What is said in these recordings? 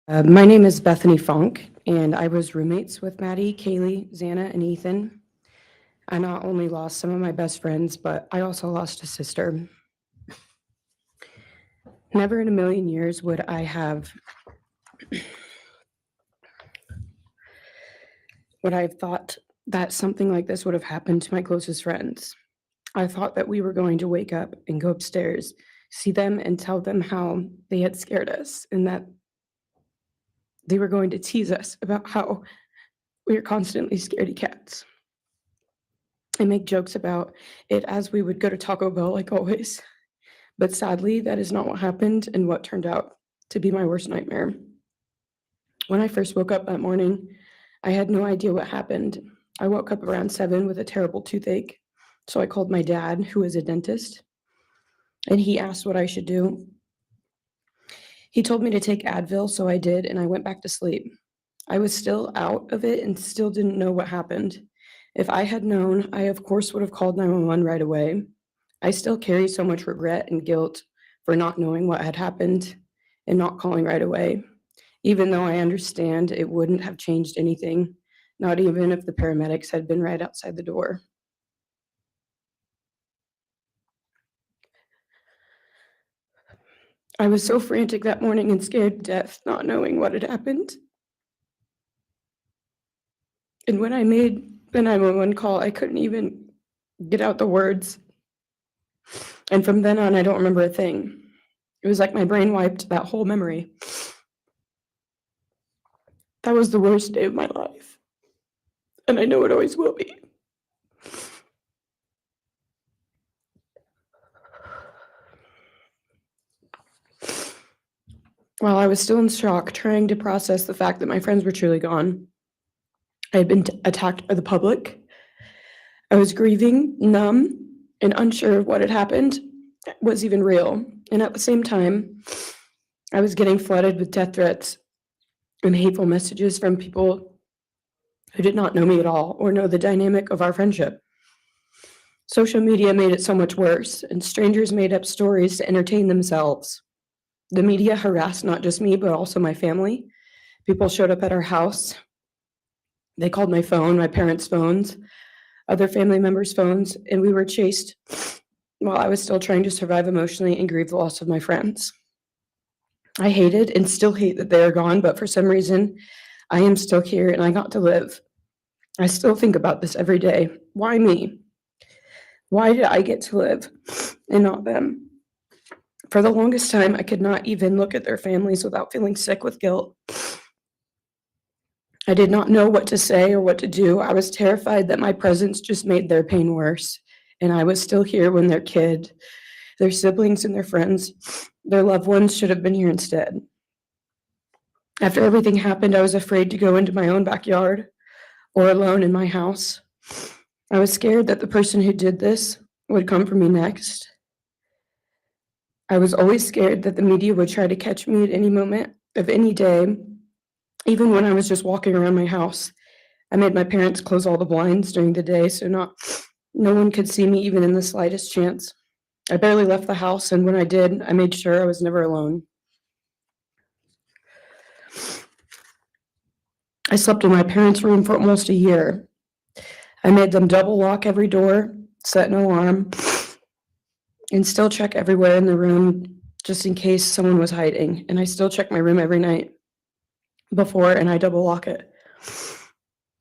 My name is Bethany Funk, and I was roommates with Maddie, Kaylee, Xana, and Ethan. I not only lost some of my best friends, but I also lost a sister. Never in a million years would I have thought that something like this would have happened to my closest friends. I thought that we were going to wake up and go upstairs, see them, and tell them how they had scared us, and that they were going to tease us about how we are constantly scaredy cats and make jokes about it as we would go to Taco Bell like always. But sadly, that is not what happened and what turned out to be my worst nightmare. When I first woke up that morning, I had no idea what happened. I woke up around 7 with a terrible toothache. So I called my dad, who is a dentist, and he asked what I should do. He told me to take Advil, so I did, and I went back to sleep. I was still out of it and still didn't know what happened. If I had known, I of course would have called 911 right away. I still carry so much regret and guilt for not knowing what had happened and not calling right away, even though I understand it wouldn't have changed anything, not even if the paramedics had been right outside the door. I was so frantic that morning and scared to death, not knowing what had happened. And when I made the 911 call, I couldn't even get out the words. And from then on, I don't remember a thing. It was like my brain wiped that whole memory. That was the worst day of my life. And I know it always will be. While I was still in shock, trying to process the fact that my friends were truly gone, I had been attacked by the public. I was grieving, numb, and unsure of what had happened was even real. And at the same time, I was getting flooded with death threats and hateful messages from people who did not know me at all or know the dynamic of our friendship. Social media made it so much worse, and strangers made up stories to entertain themselves. The media harassed not just me, but also my family. People showed up at our house. They called my phone, my parents' phones, other family members' phones, and we were chased while I was still trying to survive emotionally and grieve the loss of my friends. I hated and still hate that they are gone, but for some reason, I am still here and I got to live. I still think about this every day. Why me? Why did I get to live and not them? For the longest time, I could not even look at their families without feeling sick with guilt. I did not know what to say or what to do. I was terrified that my presence just made their pain worse. And I was still here when their kid, their siblings, and their friends, their loved ones should have been here instead. After everything happened, I was afraid to go into my own backyard or alone in my house. I was scared that the person who did this would come for me next. I was always scared that the media would try to catch me at any moment of any day, even when I was just walking around my house. I made my parents close all the blinds during the day so no one could see me even in the slightest chance. I barely left the house, and when I did, I made sure I was never alone. I slept in my parents' room for almost a year. I made them double lock every door, set an alarm, and still check everywhere in the room just in case someone was hiding. And I still check my room every night before, and I double lock it.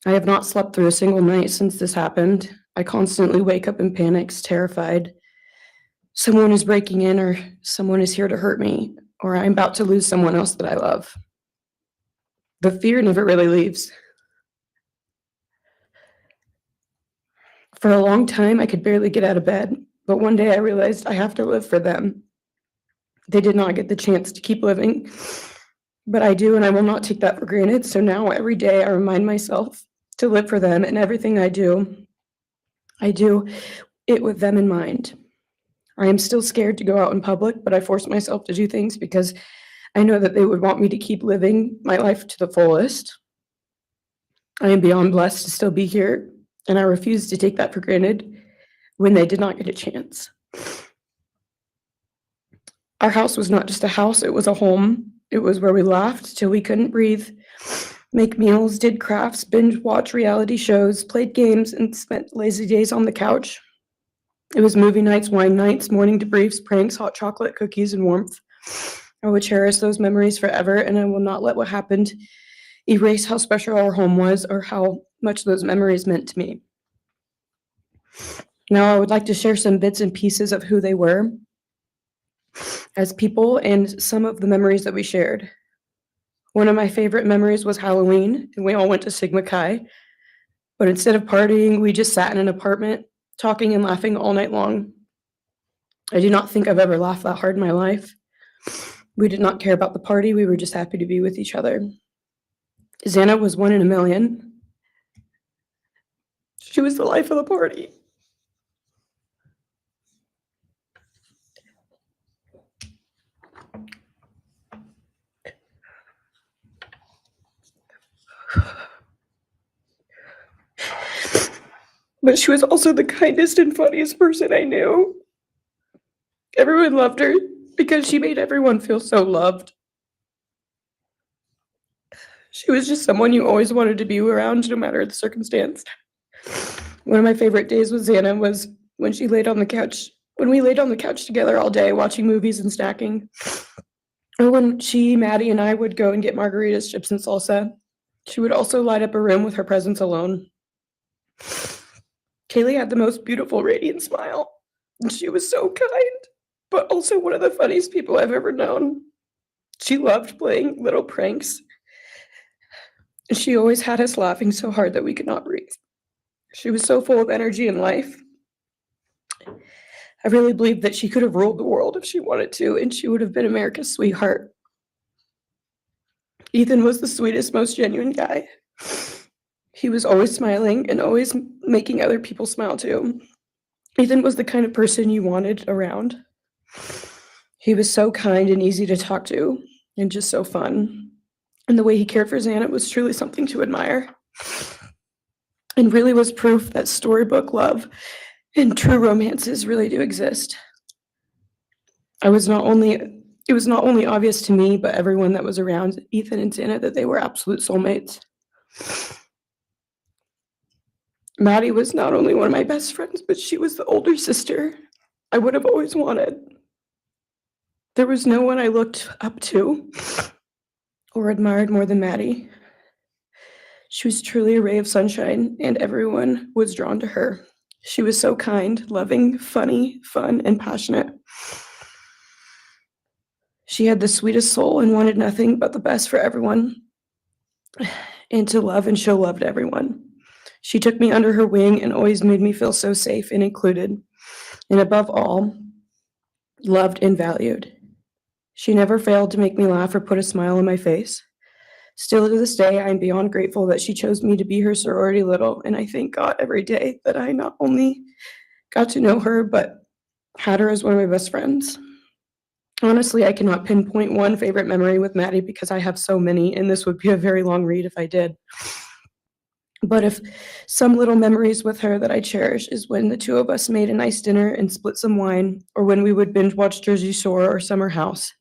I have not slept through a single night since this happened. I constantly wake up in panics, terrified. Someone is breaking in, or someone is here to hurt me, or I'm about to lose someone else that I love. The fear never really leaves. For a long time, I could barely get out of bed, but one day I realized I have to live for them. They did not get the chance to keep living, but I do, and I will not take that for granted. So now every day I remind myself to live for them, and everything I do it with them in mind. I am still scared to go out in public, but I force myself to do things because I know that they would want me to keep living my life to the fullest. I am beyond blessed to still be here, and I refuse to take that for granted when they did not get a chance. Our house was not just a house, it was a home, It was where we laughed till we couldn't breathe, make meals, did crafts, binge watch reality shows, played games, and spent lazy days on the couch. It was movie nights, wine nights, morning debriefs, pranks, hot chocolate, cookies, and warmth. I would cherish those memories forever, and I will not let what happened erase how special our home was or how much those memories meant to me. Now, I would like to share some bits and pieces of who they were as people and some of the memories that we shared. One of my favorite memories was Halloween, and we all went to Sigma Chi. But instead of partying, we just sat in an apartment, talking and laughing all night long. I do not think I've ever laughed that hard in my life. We did not care about the party, we were just happy to be with each other. Xana was 1 in a million. She was the life of the party. But she was also the kindest and funniest person I knew. Everyone loved her because she made everyone feel so loved. She was just someone you always wanted to be around, no matter the circumstance. One of my favorite days with Xana was when she laid on the couch, when we laid on the couch together all day watching movies and snacking. Or when she, Maddie, and I would go and get margaritas, chips, and salsa. She would also light up a room with her presence alone. Kaylee had the most beautiful, radiant smile, and she was so kind, but also one of the funniest people I've ever known. She loved playing little pranks, and she always had us laughing so hard that we could not breathe. She was so full of energy and life. I really believe that she could have ruled the world if she wanted to, and she would have been America's sweetheart. Ethan was the sweetest, most genuine guy. He was always smiling and always making other people smile too. Ethan was the kind of person you wanted around. He was so kind and easy to talk to and just so fun. And the way he cared for Xana was truly something to admire. And really was proof that storybook love and true romances really do exist. It was not only obvious to me, but everyone that was around Ethan and Xana that they were absolute soulmates. Maddie was not only one of my best friends, but she was the older sister I would have always wanted. There was no one I looked up to or admired more than Maddie. She was truly a ray of sunshine, and everyone was drawn to her. She was so kind, loving, funny, fun, and passionate. She had the sweetest soul and wanted nothing but the best for everyone and to love and show love to everyone. She took me under her wing and always made me feel so safe and included, and above all, loved and valued. She never failed to make me laugh or put a smile on my face. Still to this day, I am beyond grateful that she chose me to be her sorority little, and I thank God every day that I not only got to know her, but had her as one of my best friends. Honestly, I cannot pinpoint one favorite memory with Maddie because I have so many, and this would be a very long read if I did. But if some little memories with her that I cherish is when the two of us made a nice dinner and split some wine, or when we would binge watch Jersey Shore or Summer House.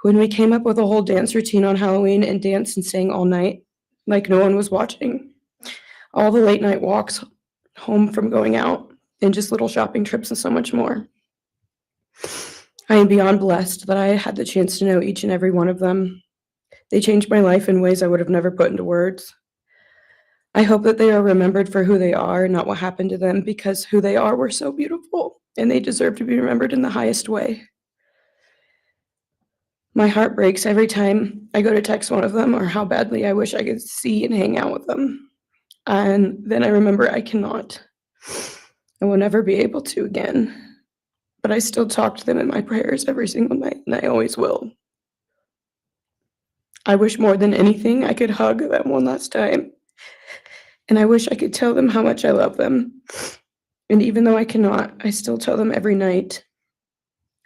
When we came up with a whole dance routine on Halloween and danced and sang all night, like no one was watching. All the late night walks home from going out, and just little shopping trips and so much more. I am beyond blessed that I had the chance to know each and every one of them. They changed my life in ways I would have never put into words. I hope that they are remembered for who they are, not what happened to them, because who they are were so beautiful, and they deserve to be remembered in the highest way. My heart breaks every time I go to text one of them or how badly I wish I could see and hang out with them. And then I remember I cannot. I will never be able to again. But I still talk to them in my prayers every single night, and I always will. I wish more than anything I could hug them one last time. And I wish I could tell them how much I love them. And even though I cannot, I still tell them every night.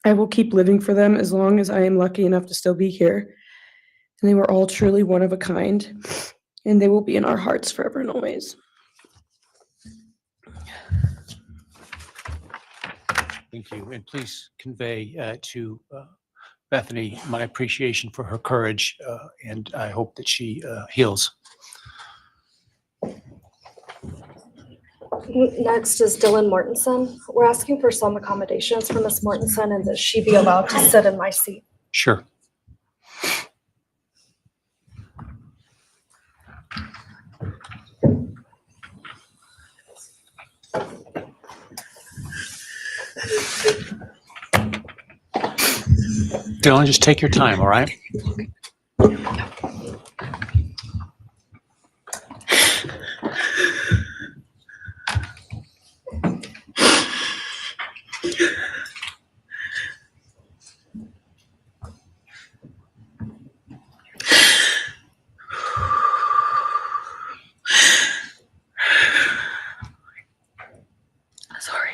I will keep living for them as long as I am lucky enough to still be here. And they were all truly one of a kind, and they will be in our hearts forever and always. Thank you, and please convey to Bethany my appreciation for her courage, and I hope that she heals. Next is Dylan Mortensen. We're asking for some accommodations for Ms. Mortensen and that she be allowed to sit in my seat. Sure. Dylan, just take your time, all right? Sorry.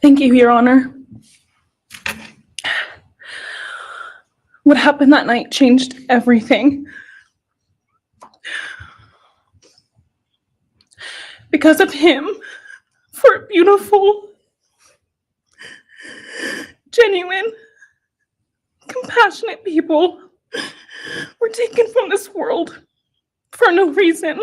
Thank you, Your Honor. What happened that night changed everything. Because of him, for beautiful, genuine, compassionate people were taken from this world for no reason.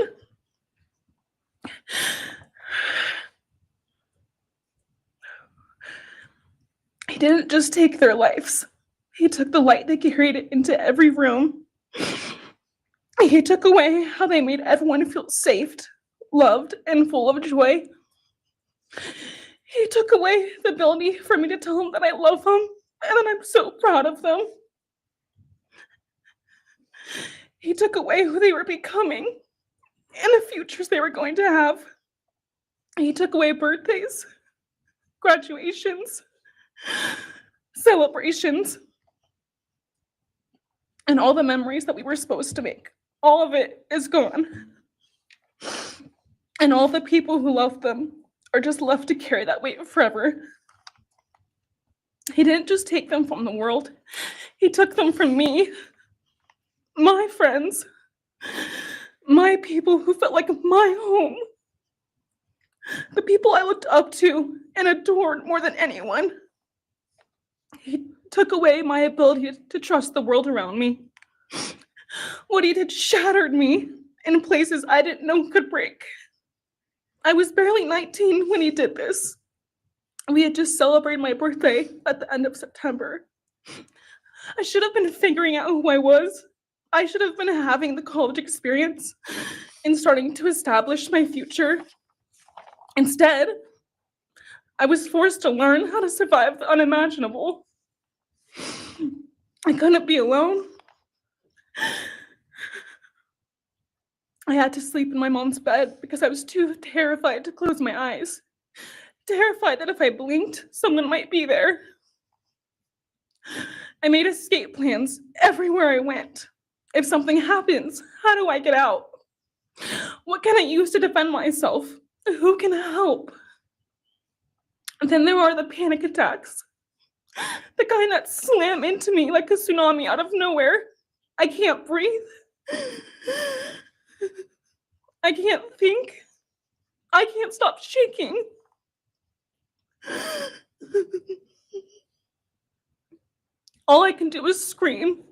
He didn't just take their lives. He took the light they carried into every room. He took away how they made everyone feel safe, loved, and full of joy. He took away the ability for me to tell them that I love them and that I'm so proud of them. He took away who they were becoming and the futures they were going to have. He took away birthdays, graduations, celebrations, and all the memories that we were supposed to make. All of it is gone. And all the people who loved them are just left to carry that weight forever. He didn't just take them from the world. He took them from me, my friends, my people who felt like my home, the people I looked up to and adored more than anyone. He took away my ability to trust the world around me. What he did shattered me in places I didn't know could break. I was barely 19 when he did this. We had just celebrated my birthday at the end of September. I should have been figuring out who I was. I should have been having the college experience and starting to establish my future. Instead, I was forced to learn how to survive the unimaginable. I couldn't be alone. I had to sleep in my mom's bed because I was too terrified to close my eyes. Terrified that if I blinked, someone might be there. I made escape plans everywhere I went. If something happens, how do I get out? What can I use to defend myself? Who can help? And then there are the panic attacks. The kind that slam into me like a tsunami out of nowhere. I can't breathe. I can't think. I can't stop shaking. All I can do is scream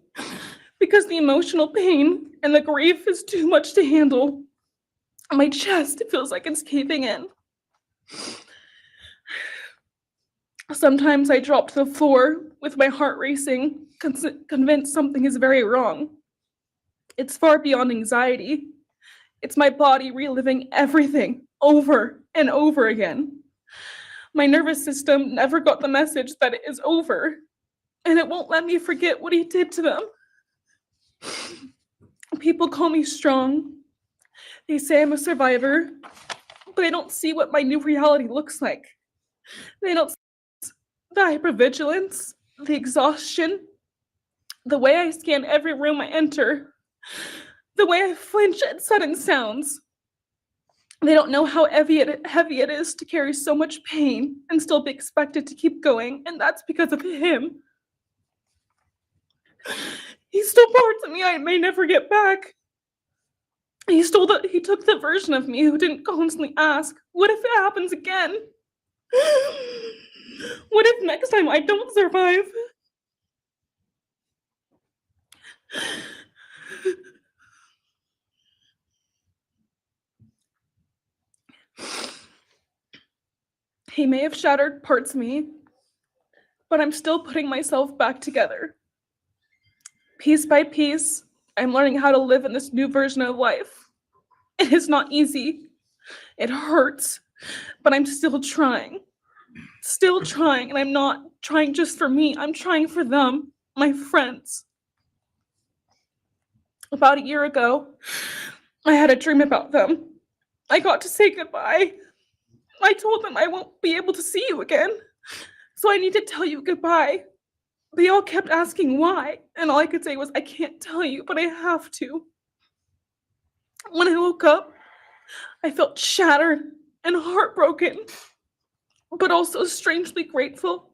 because the emotional pain and the grief is too much to handle. My chest feels like it's caving in. Sometimes I drop to the floor with my heart racing, convinced something is very wrong. It's far beyond anxiety. It's my body reliving everything over and over again. My nervous system never got the message that it is over, and it won't let me forget what he did to them. People call me strong. They say I'm a survivor, but they don't see what my new reality looks like. They don't see the hypervigilance, the exhaustion, the way I scan every room I enter, the way I flinch at sudden sounds. They don't know how heavy it is to carry so much pain and still be expected to keep going, and that's because of him. He stole parts of me I may never get back. He took the version of me who didn't constantly ask, what if it happens again? What if next time I don't survive? He may have shattered parts of me, but I'm still putting myself back together. Piece by piece, I'm learning how to live in this new version of life. It is not easy. It hurts, but I'm still trying. And I'm not trying just for me. I'm trying for them, my friends. About a year ago, I had a dream about them. I got to say goodbye. I told them I won't be able to see you again, so I need to tell you goodbye. They all kept asking why, and all I could say was, I can't tell you, but I have to. When I woke up, I felt shattered and heartbroken, but also strangely grateful.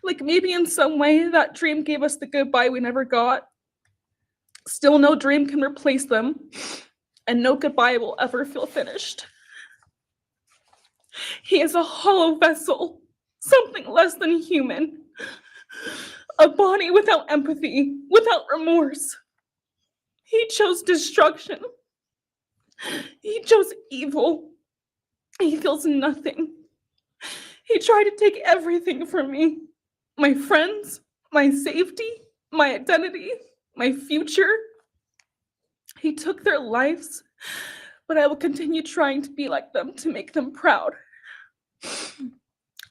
Like maybe in some way that dream gave us the goodbye we never got. Still, no dream can replace them, and no goodbye will ever feel finished. He is a hollow vessel, something less than human. A body without empathy, without remorse. He chose destruction. He chose evil. He feels nothing. He tried to take everything from me. My friends, my safety, my identity, my future. He took their lives, but I will continue trying to be like them, to make them proud.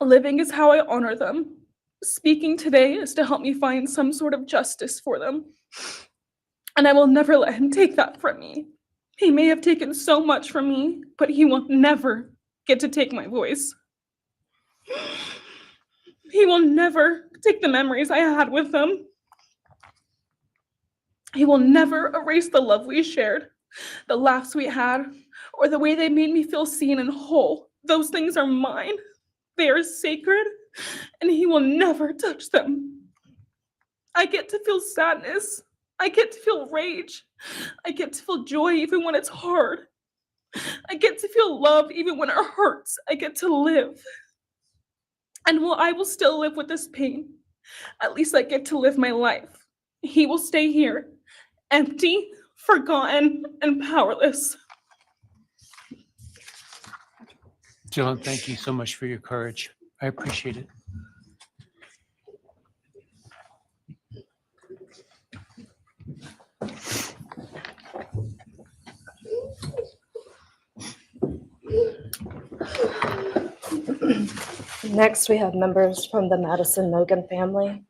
Living is how I honor them. Speaking today is to help me find some sort of justice for them. And I will never let him take that from me. He may have taken so much from me, but he will never get to take my voice. He will never take the memories I had with them. He will never erase the love we shared, the laughs we had, or the way they made me feel seen and whole. Those things are mine. They are sacred, and he will never touch them. I get to feel sadness. I get to feel rage. I get to feel joy even when it's hard. I get to feel love even when it hurts. I get to live. And while I will still live with this pain, at least I get to live my life. He will stay here, empty, forgotten, and powerless. Dylan, thank you so much for your courage. I appreciate it. Next, we have members from the Madison Mogen family.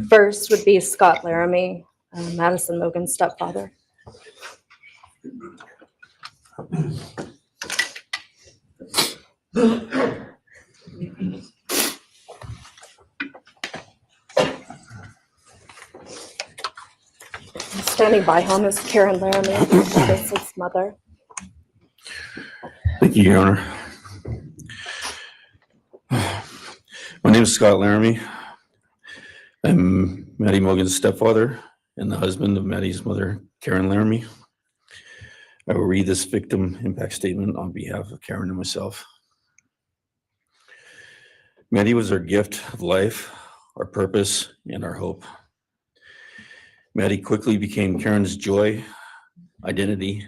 First would be Scott Laramie, Madison Mogen's stepfather. Standing by him is Karen Laramie, Madison's mother. Thank you, Your Honor. My name is Scott Laramie. I'm Maddie Mogen's stepfather and the husband of Maddie's mother, Karen Laramie. I will read this victim impact statement on behalf of Karen and myself. Maddie was our gift of life, our purpose, and our hope. Maddie quickly became Karen's joy, identity,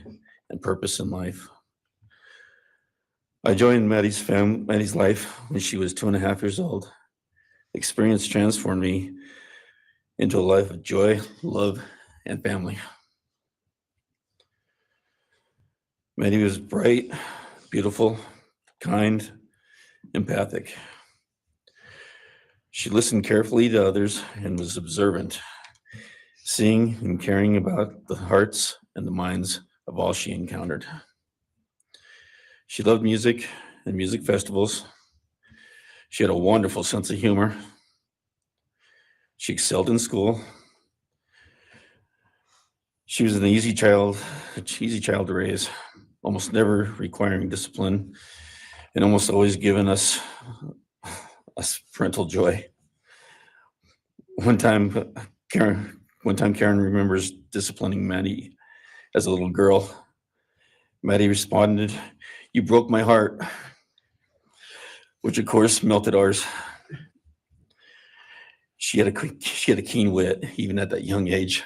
and purpose in life. I joined Maddie's life when she was 2.5 years old. Experience transformed me into a life of joy, love, and family. Maddie was bright, beautiful, kind, empathic. She listened carefully to others and was observant, seeing and caring about the hearts and the minds of all she encountered. She loved music and music festivals. She had a wonderful sense of humor. She excelled in school. She was an easy child to raise, almost never requiring discipline, and almost always giving us parental joy. One time Karen remembers disciplining Maddie as a little girl Maddie responded, "You broke my heart," which of course melted ours. She had a keen wit, even at that young age.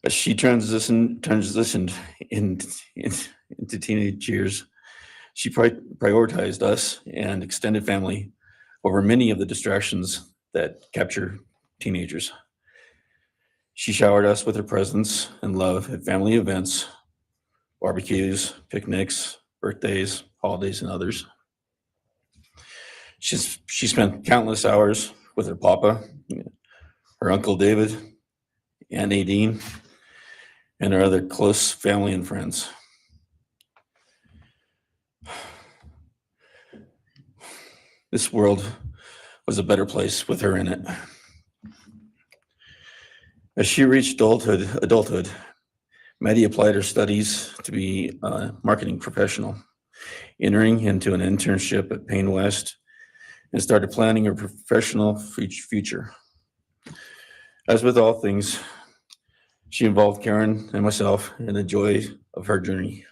As she transitioned into teenage years, she prioritized us and extended family over many of the distractions that capture teenagers. She showered us with her presence and love at family events, barbecues, picnics, birthdays, holidays, and others. She spent countless hours with her papa, her uncle David, Aunt Nadine, and her other close family and friends. This world was a better place with her in it. As she reached adulthood, Maddie applied her studies to be a marketing professional, entering into an internship at Payne West, and started planning her professional future. As with all things, she involved Karen and myself in the joy of her journey.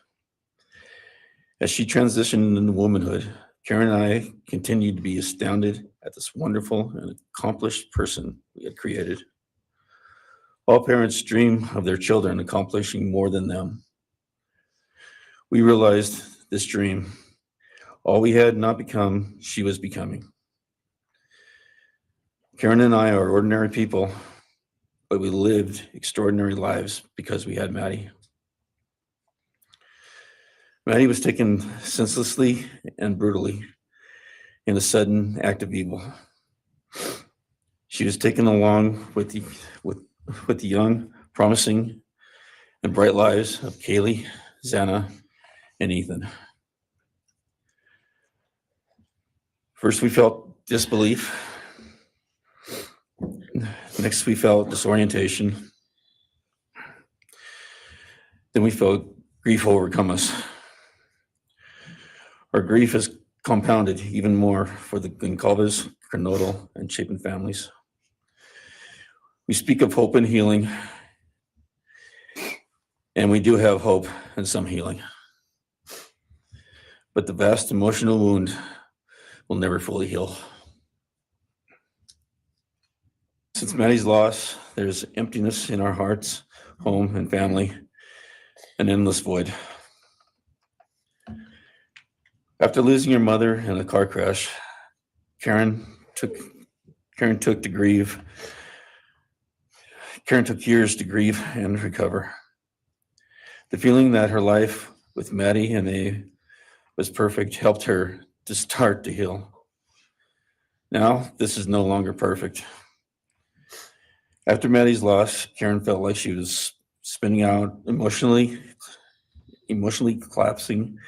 As she transitioned into womanhood, Karen and I continued to be astounded at this wonderful and accomplished person we had created. All parents dream of their children accomplishing more than them. We realized this dream, all we had not become, she was becoming. Karen and I are ordinary people, but we lived extraordinary lives because we had Maddie. Maddie was taken senselessly and brutally in a sudden act of evil. She was taken along with the young, promising, and bright lives of Kaylee, Xana, and Ethan. First, we felt disbelief. Next, we felt disorientation. Then we felt grief overcome us. Our grief is compounded even more for the Gonzalez, Kernodle, and Chapin families. We speak of hope and healing, and we do have hope and some healing. But the vast emotional wound will never fully heal. Since Maddie's loss, there's emptiness in our hearts, home, and family, an endless void. After losing her mother in a car crash, Karen took years to grieve and recover. The feeling that her life with Maddie and Abe was perfect helped her to start to heal. Now, this is no longer perfect. After Maddie's loss, Karen felt like she was spinning out, emotionally collapsing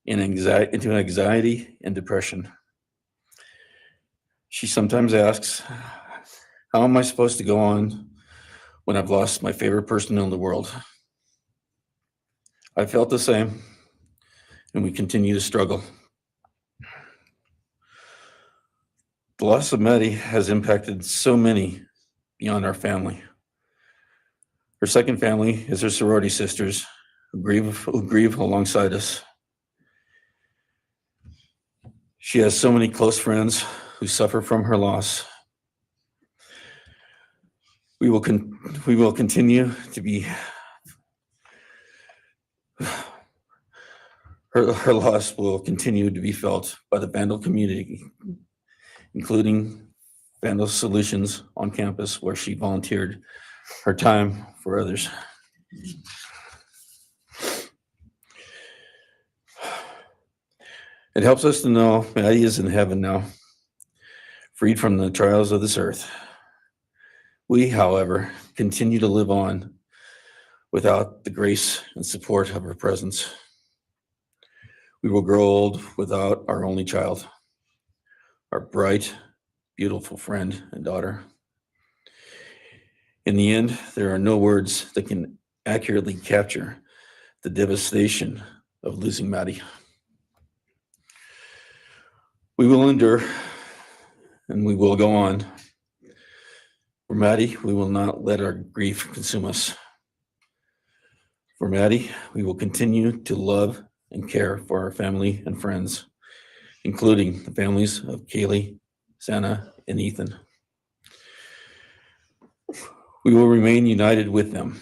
into anxiety and depression. She sometimes asks, "How am I supposed to go on when I've lost my favorite person in the world?" I felt the same, and we continue to struggle. The loss of Maddie has impacted so many beyond our family. Her second family is her sorority sisters who grieve alongside us. She has so many close friends who suffer from her loss. We will continue to be her loss will continue to be felt by the Vandal community, including Vandal Solutions on campus, where she volunteered her time for others. It helps us to know Maddie is in heaven now, freed from the trials of this earth. We, however, continue to live on without the grace and support of her presence. We will grow old without our only child, our bright, beautiful friend and daughter. In the end, there are no words that can accurately capture the devastation of losing Maddie. We will endure and we will go on. For Maddie, we will not let our grief consume us. For Maddie, we will continue to love and care for our family and friends, including the families of Kaylee, Santa, and Ethan. We will remain united with them.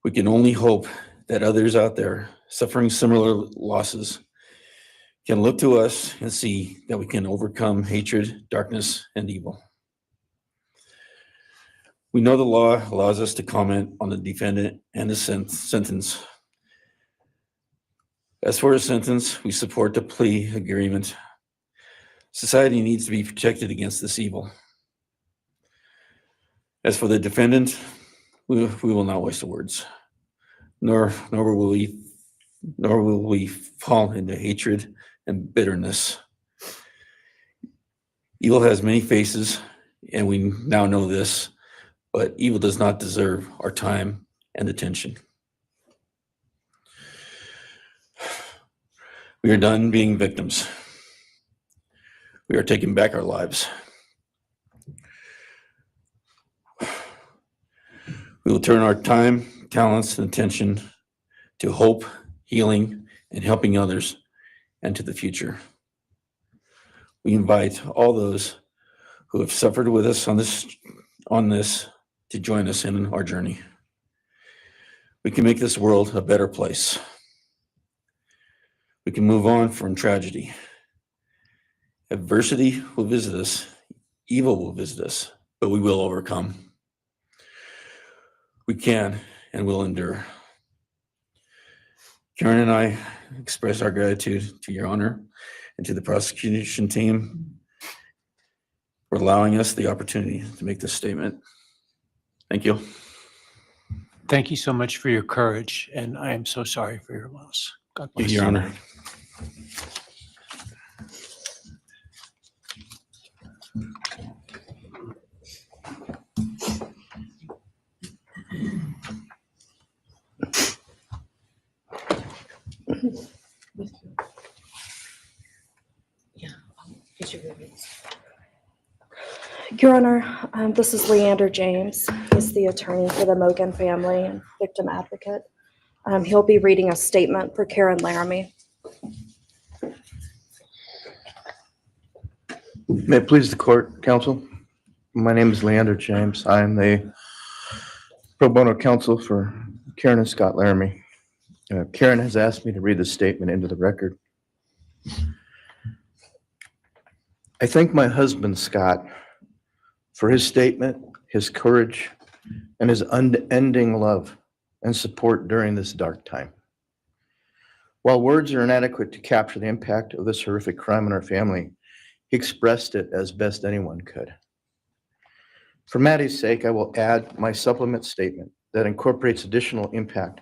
We can only hope that others out there suffering similar losses can look to us and see that we can overcome hatred, darkness, and evil. We know the law allows us to comment on the defendant and the sentence. As for a sentence, we support the plea agreement. Society needs to be protected against this evil. As for the defendant, we will not waste the words, nor will we fall into hatred and bitterness. Evil has many faces, and we now know this, but evil does not deserve our time and attention. We are done being victims. We are taking back our lives. We will turn our time, talents, and attention to hope, healing, and helping others and to the future. We invite all those who have suffered with us on this to join us in our journey. We can make this world a better place. We can move on from tragedy. Adversity will visit us, evil will visit us, but we will overcome. We can and will endure. Karen and I express our gratitude to Your Honor and to the prosecution team for allowing us the opportunity to make this statement. Thank you. Thank you so much for your courage, and I am so sorry for your loss. God bless Your you. Honor. Your Honor, this is Leander James. He's the attorney for the Mogen family and victim advocate. He'll be reading a statement for Karen Laramie. May it please the court, counsel. My name is Leander James. I am the pro bono counsel for Karen and Scott Laramie. Karen has asked me to read this statement into the record. I thank my husband, Scott, for his statement, his courage, and his unending love and support during this dark time. While words are inadequate to capture the impact of this horrific crime on our family, he expressed it as best anyone could. For Maddie's sake, I will add my supplement statement that incorporates additional impact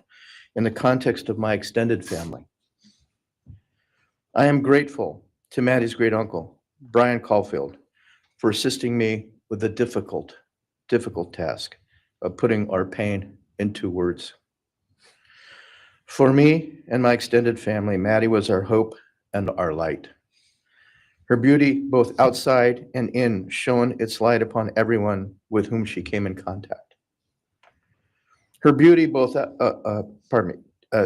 in the context of my extended family. I am grateful to Maddie's great uncle, Bryan Kohberger, for assisting me with the difficult task of putting our pain into words. For me and my extended family, Maddie was our hope and our light. Her beauty, both outside and in, shone its light upon everyone with whom she came in contact. Her beauty,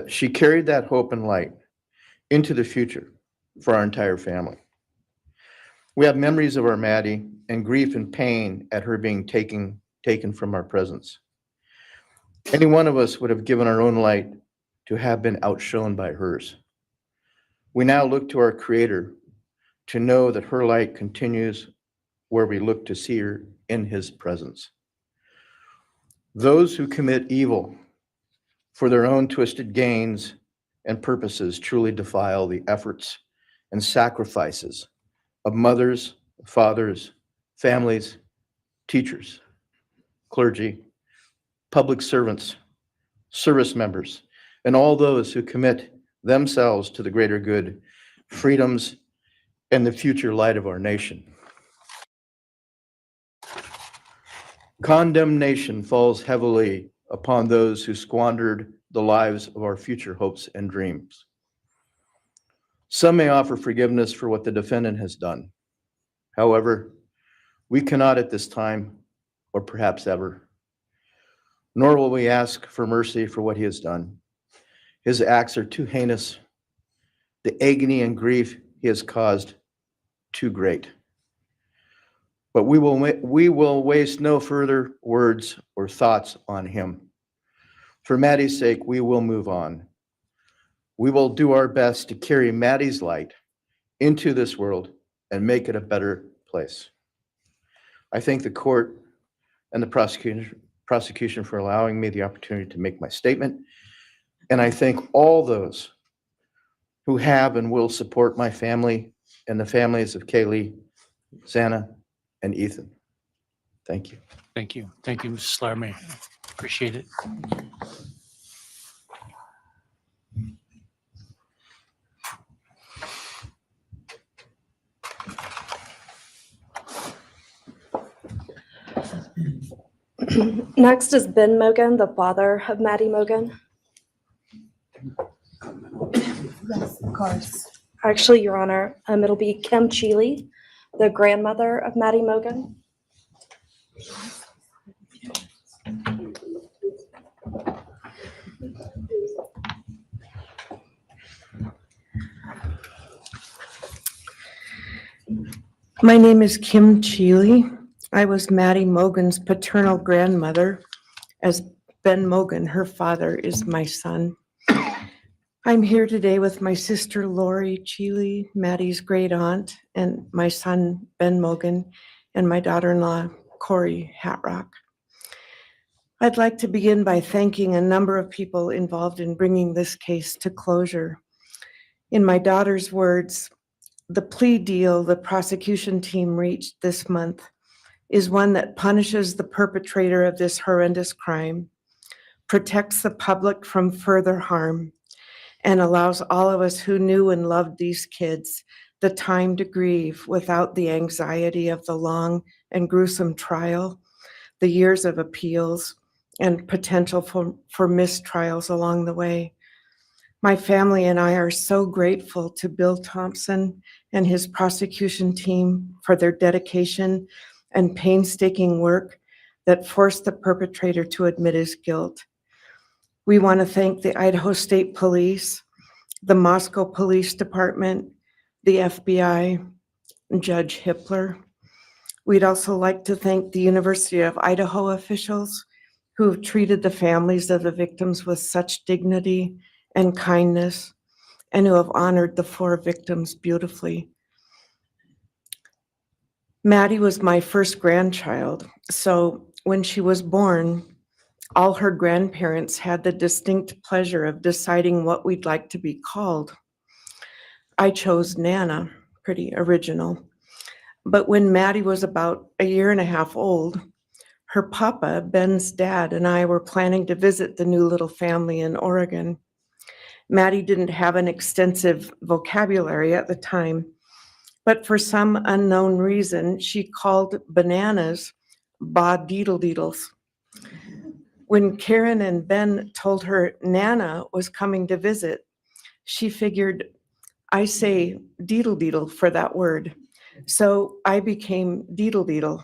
she carried that hope and light into the future for our entire family. We have memories of our Maddie and grief and pain at her being taken from our presence. Any one of us would have given our own light to have been outshone by hers. We now look to our Creator to know that her light continues where we look to see her in His presence. Those who commit evil for their own twisted gains and purposes truly defile the efforts and sacrifices of mothers, fathers, families, teachers, clergy, public servants, service members, and all those who commit themselves to the greater good, freedoms, and the future light of our nation. Condemnation falls heavily upon those who squandered the lives of our future hopes and dreams. Some may offer forgiveness for what the defendant has done. However, we cannot at this time, or perhaps ever, nor will we ask for mercy for what he has done. His acts are too heinous. The agony and grief he has caused, too great. But we will waste no further words or thoughts on him. For Maddie's sake, we will move on. We will do our best to carry Maddie's light into this world and make it a better place. I thank the court and the prosecution for allowing me the opportunity to make my statement. And I thank all those who have and will support my family and the families of Kaylee, Xana, and Ethan. Thank you. Thank you. Thank you, Mrs. Larmy. Appreciate it. Next is Ben Mogen, the father of Maddie Mogen. Yes, of course. Actually, Your Honor, it'll be Kim Cheeley, the grandmother of Maddie Mogen. My name is Kim Cheeley. I was Maddie Mogen's paternal grandmother, as Ben Mogen, her father, is my son. I'm here today with my sister Lori Cheeley, Maddie's great aunt, and my son Ben Mogen, and my daughter-in-law Corey Hatrock. I'd like to begin by thanking a number of people involved in bringing this case to closure. In my daughter's words, the plea deal the prosecution team reached this month is one that punishes the perpetrator of this horrendous crime, protects the public from further harm, and allows all of us who knew and loved these kids the time to grieve without the anxiety of the long and gruesome trial, the years of appeals, and potential for mistrials along the way. My family and I are so grateful to Bill Thompson and his prosecution team for their dedication and painstaking work that forced the perpetrator to admit his guilt. We want to thank the Idaho State Police, the Moscow Police Department, the FBI, and Judge Hippler. We'd also like to thank the University of Idaho officials who have treated the families of the victims with such dignity and kindness, and who have honored the 4 victims beautifully. Maddie was my first grandchild, so when she was born, all her grandparents had the distinct pleasure of deciding what we'd like to be called. I chose Nana, pretty original. But when Maddie was about 1.5 years old, her papa, Ben's dad, and I were planning to visit the new little family in Oregon. Maddie didn't have an extensive vocabulary at the time, but for some unknown reason, she called bananas ba-deedle-deedles. When Karen and Ben told her Nana was coming to visit, she figured, I say deedle-deedle for that word. So I became deedle-deedle,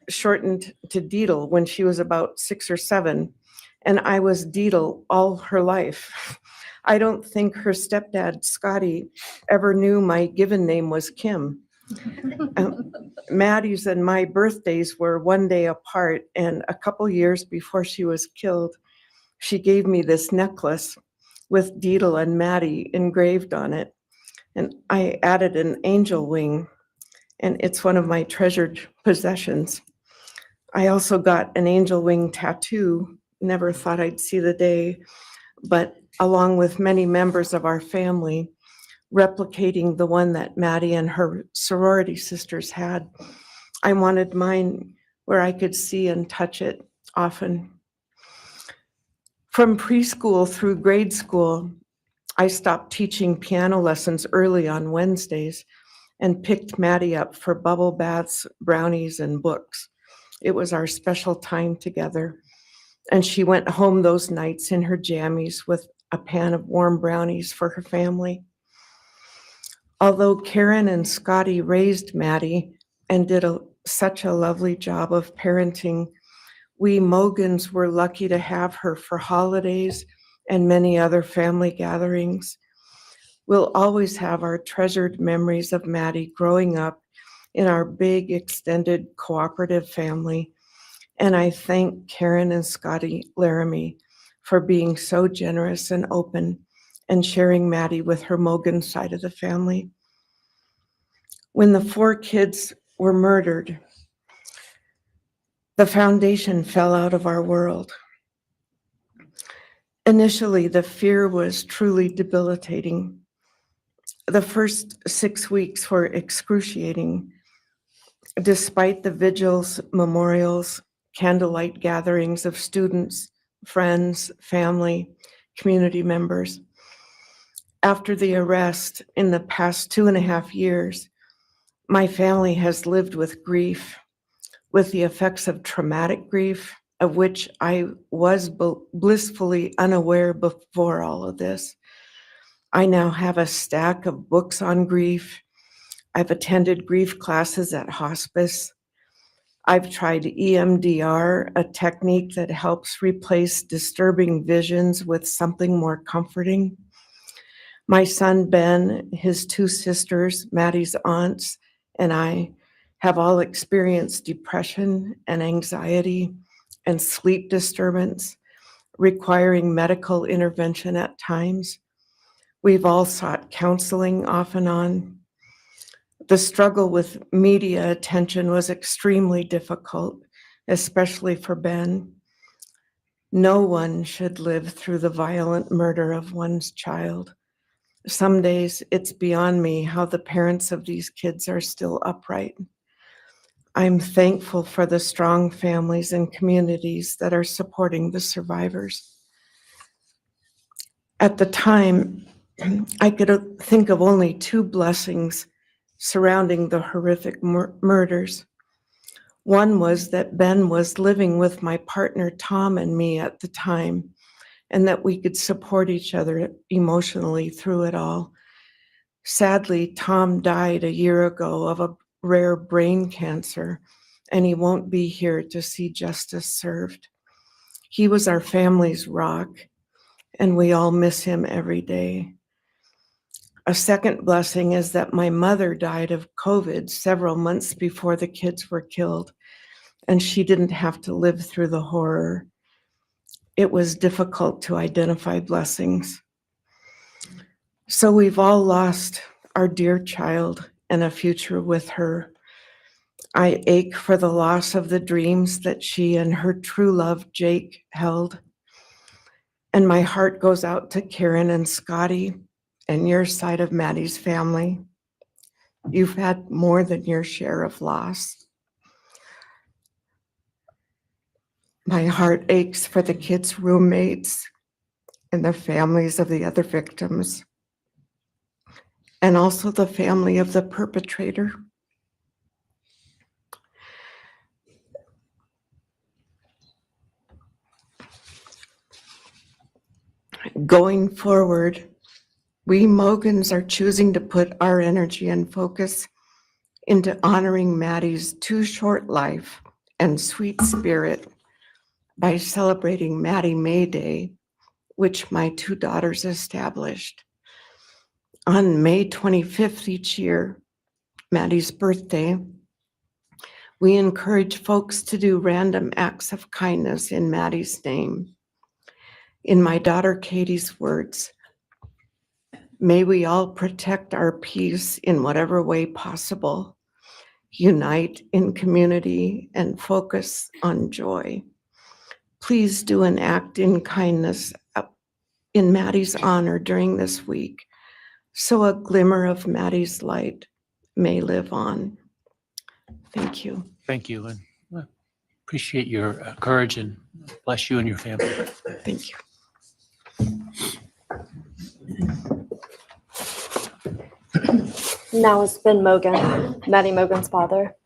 shortened to Deedle when she was about 6 or 7, and I was Deedle all her life. I don't think her stepdad, Scotty, ever knew my given name was Kim. Maddie's and my birthdays were 1 day apart, and a couple years before she was killed, she gave me this necklace with Deedle and Maddie engraved on it, and I added an angel wing, and it's one of my treasured possessions. I also got an angel wing tattoo, never thought I'd see the day, but along with many members of our family, replicating the one that Maddie and her sorority sisters had. I wanted mine where I could see and touch it often. From preschool through grade school, I stopped teaching piano lessons early on Wednesdays and picked Maddie up for bubble baths, brownies, and books. It was our special time together. And she went home those nights in her jammies with a pan of warm brownies for her family. Although Karen and Scotty raised Maddie and did such a lovely job of parenting, We Mogens were lucky to have her for holidays and many other family gatherings. We'll always have our treasured memories of Maddie growing up in our big extended cooperative family. And I thank Karen and Scotty Laramie for being so generous and open and sharing Maddie with her Mogen side of the family. When the 4 kids were murdered, the foundation fell out of our world. Initially, the fear was truly debilitating. The first 6 weeks were excruciating. Despite the vigils, memorials, candlelight gatherings of students, friends, family, community members. After the arrest in the past 2.5 years, my family has lived with grief, with the effects of traumatic grief, of which I was blissfully unaware before all of this. I now have a stack of books on grief. I've attended grief classes at hospice. I've tried EMDR, a technique that helps replace disturbing visions with something more comforting. My son Ben, his 2 sisters, Maddie's aunts, and I have all experienced depression and anxiety and sleep disturbance, requiring medical intervention at times. We've all sought counseling off and on. The struggle with media attention was extremely difficult, especially for Ben. No one should live through the violent murder of one's child. Some days it's beyond me how the parents of these kids are still upright. I'm thankful for the strong families and communities that are supporting the survivors. At the time, I could think of only 2 blessings surrounding the horrific murders. One was that Ben was living with my partner Tom and me at the time, and that we could support each other emotionally through it all. Sadly, Tom died a year ago of a rare brain cancer, and he won't be here to see justice served. He was our family's rock, and we all miss him every day. A second blessing is that my mother died of COVID several months before the kids were killed, and she didn't have to live through the horror. It was difficult to identify blessings. So we've all lost our dear child and a future with her. I ache for the loss of the dreams that she and her true love, Jake, held. And my heart goes out to Karen and Scotty and your side of Maddie's family. You've had more than your share of loss. My heart aches for the kids' roommates and the families of the other victims, and also the family of the perpetrator. Going forward, we Mogens are choosing to put our energy and focus into honoring Maddie's too short life and sweet spirit by celebrating Maddie May Day, which my 2 daughters established. On May 25th each year, Maddie's birthday, we encourage folks to do random acts of kindness in Maddie's name. In my daughter Katie's words, may we all protect our peace in whatever way possible, unite in community, and focus on joy. Please do an act in kindness in Maddie's honor during this week, so a glimmer of Maddie's light may live on. Thank you. Thank you, and appreciate your courage, and bless you and your family. Thank you. Now it's Ben Mogen, Maddie Mogen's father.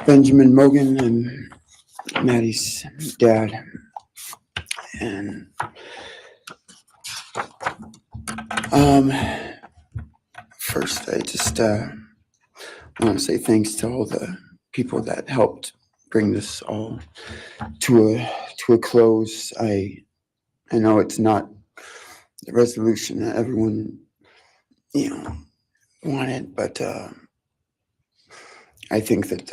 Benjamin Mogen. I'm Maddie's dad. And first, I just want to say thanks to all the people that helped bring this all to a close. I know it's not the resolution that everyone, wanted, but I think that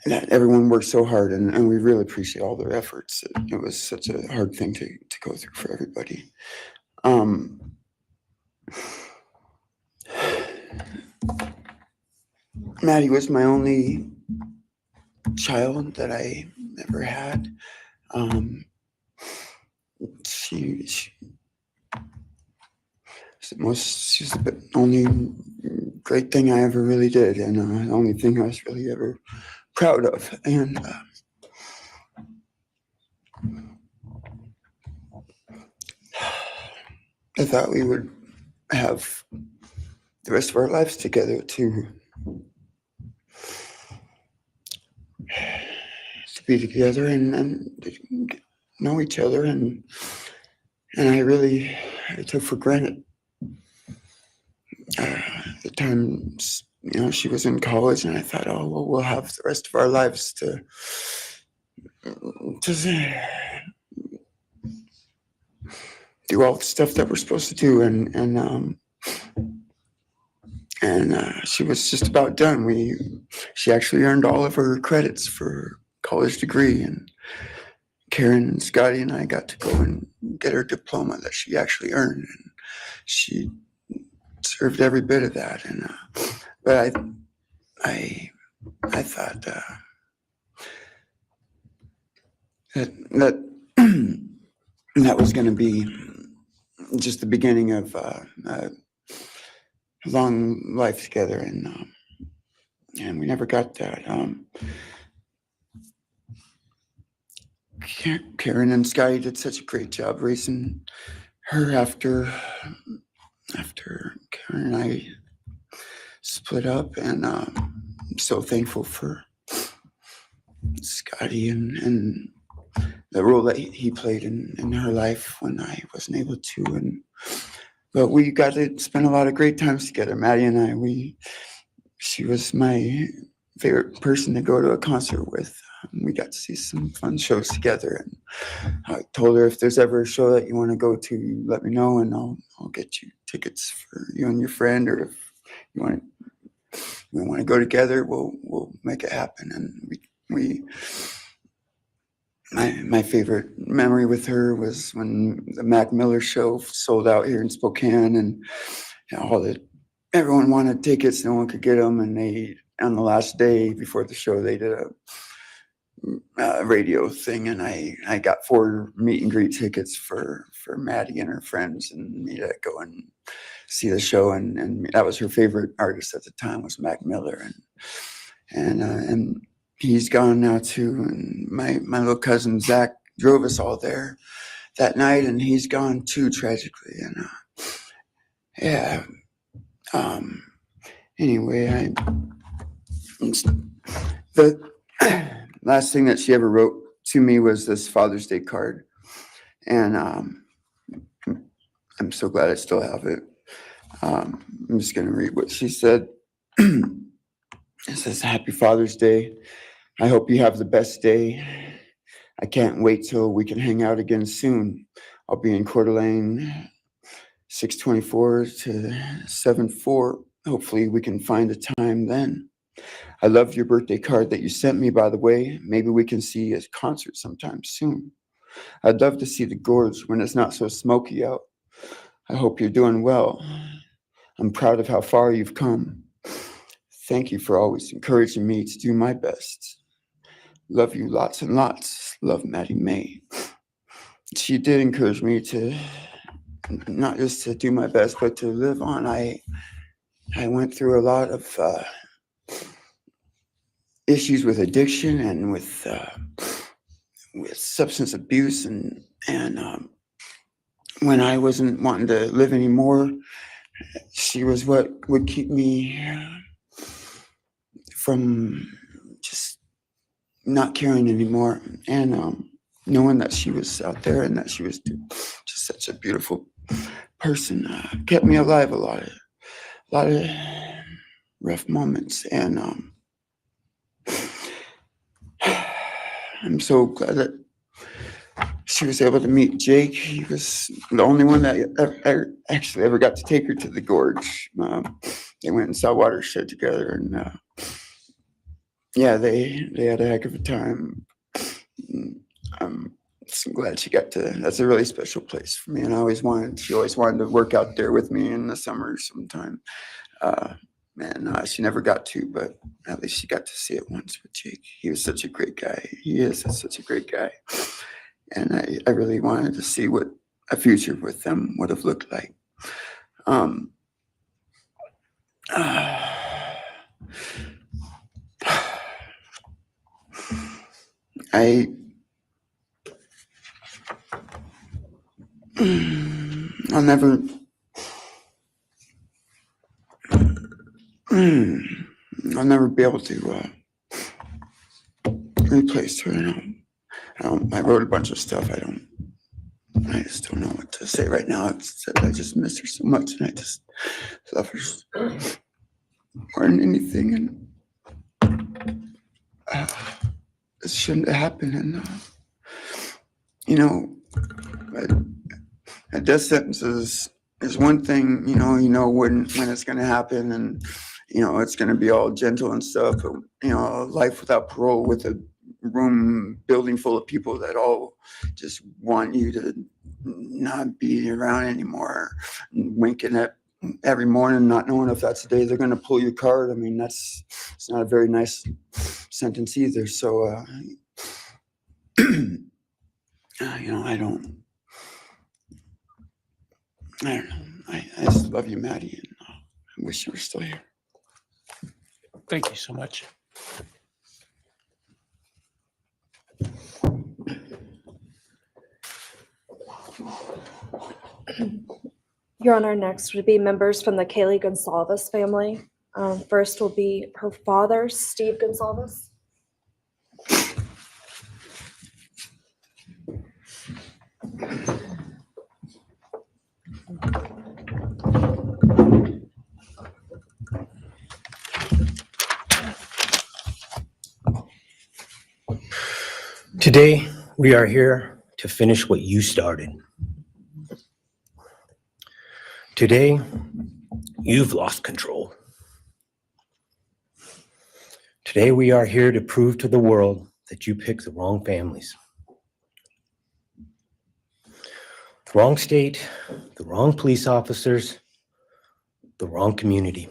that everyone worked so hard, and we really appreciate all their efforts. It was such a hard thing to go through for everybody. Maddie was my only child that I ever had. She's the only great thing I ever really did, and the only thing I was really ever proud of. And I thought we would have the rest of our lives together to be together and know each other, and I took for granted the times she was in college, and I thought, oh well, we'll have the rest of our lives to do all the stuff that we're supposed to do, and she was just about done. She actually earned all of her credits for college degree, and Karen and Scotty and I got to go and get her diploma that she actually earned, and she served every bit of that. And but I thought that that was going to be just the beginning of a long life together, and we never got that. Karen and Scotty did such a great job raising her after Karen and I split up, and I'm so thankful for Scotty and the role that he played in her life when I wasn't able to. But we got to spend a lot of great times together, Maddie and I. She was my favorite person to go to a concert with. We got to see some fun shows together, and I told her, if there's ever a show that you want to go to, let me know, and I'll get you tickets for you and your friend, or if you want to go together, we'll make it happen. And my favorite memory with her was when the Mac Miller show sold out here in Spokane, and everyone wanted tickets, no one could get them, and they, on the last day before the show, they did a radio thing, and I got 4 meet and greet tickets for Maddie and her friends and me to go and see the show, and that was her favorite artist at the time, was Mac Miller, and he's gone now too, and my little cousin Zach drove us all there that night, and he's gone too, tragically. And anyway, the last thing that she ever wrote to me was this Father's Day card, and I'm so glad I still have it. I'm just going to read what she said. It says, "Happy Father's Day. I hope you have the best day. I can't wait till we can hang out again soon. I'll be in Coeur d'Alene, 624 to 74. Hopefully we can find a time then. I loved your birthday card that you sent me, by the way. Maybe we can see a concert sometime soon. I'd love to see the gorge when it's not so smoky out. I hope you're doing well. I'm proud of how far you've come. Thank you for always encouraging me to do my best. Love you lots and lots. Love, Maddie May." She did encourage me to not just to do my best, but to live on. I went through a lot of issues with addiction and with substance abuse, and when I wasn't wanting to live anymore, she was what would keep me from just not caring anymore, and knowing that she was out there and that she was just such a beautiful person kept me alive a lot of rough moments, and I'm so glad that she was able to meet Jake. He was the only one that actually ever got to take her to the gorge. They went and saw Watershed together, and yeah, they had a heck of a time. I'm so glad she got to. That's a really special place for me, and she always wanted to work out there with me in the summer sometime. She never got to, but at least she got to see it once with Jake. He was such a great guy. He is such a great guy. And I really wanted to see what a future with them would have looked like. I'll never be able to replace her. I wrote a bunch of stuff. I just don't know what to say right now. I just miss her so much, and I just love her more than anything. And it shouldn't have happened. And a death sentence is one thing. You know when it's going to happen, and it's going to be all gentle and stuff. But life without parole, with a building full of people that all just want you to not be around anymore, winking at every morning, not knowing if that's the day they're going to pull your card. I mean, it's not a very nice sentence either. So, I don't know. I just love you, Maddie, and I wish you were still here. Thank you so much. Your Honor, next would be members from the Kaylee Gonzalez family. First will be her father, Steve Gonzalez. Today, we are here to finish what you started. Today, you've lost control. Today, we are here to prove to the world that you picked the wrong families. The wrong state, the wrong police officers, the wrong community.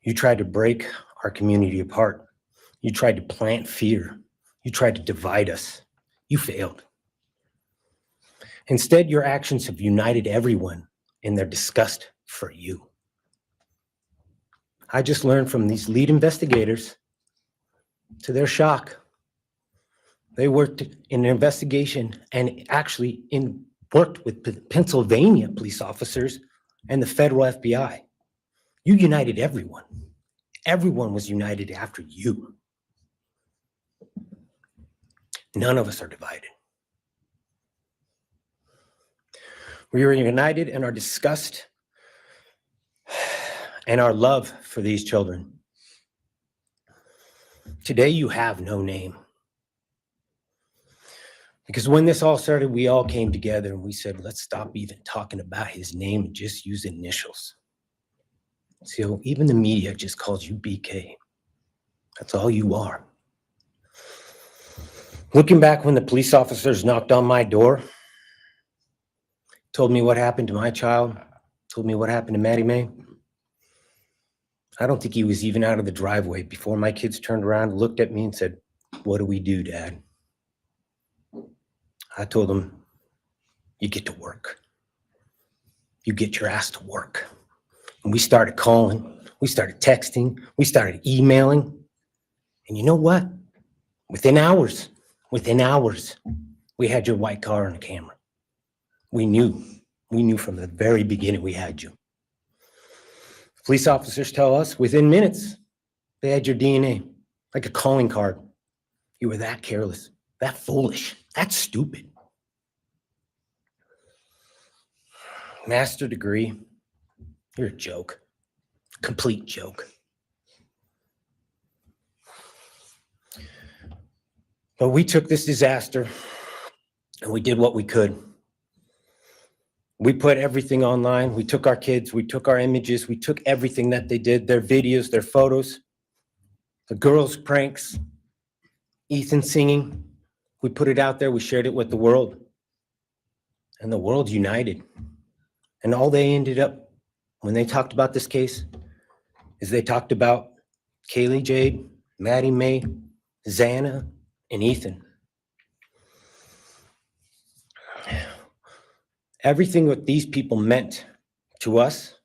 You tried to break our community apart. You tried to plant fear. You tried to divide us. You failed. Instead, your actions have united everyone in their disgust for you. I just learned from these lead investigators, to their shock, they worked in an investigation and actually worked with Pennsylvania police officers and the federal FBI. You united everyone. Everyone was united after you. None of us are divided. We are united in our disgust and our love for these children. Today, you have no name. Because when this all started, we all came together and we said, let's stop even talking about his name and just use initials. So even the media just calls you BK. That's all you are. Looking back when the police officers knocked on my door, told me what happened to my child, told me what happened to Maddie Mae, I don't think he was even out of the driveway before my kids turned around, looked at me and said, what do we do, Dad? I told them, you get to work. You get your ass to work. And we started calling, we started texting, we started emailing. And you know what? Within hours, we had your white car on the camera. We knew from the very beginning we had you. Police officers tell us within minutes, They had your DNA, like a calling card. You were that careless, that foolish, that stupid. Master degree, you're a joke, complete joke. But we took this disaster and we did what we could. We put everything online. We took our kids, we took our images, we took everything that they did, their videos, their photos, the girls' pranks, Ethan singing. We put it out there, we shared it with the world. And the world united. And all they ended up, when they talked about this case, is they talked about Kaylee Jade, Maddie Mae, Xana, and Ethan. Everything what these people meant to us,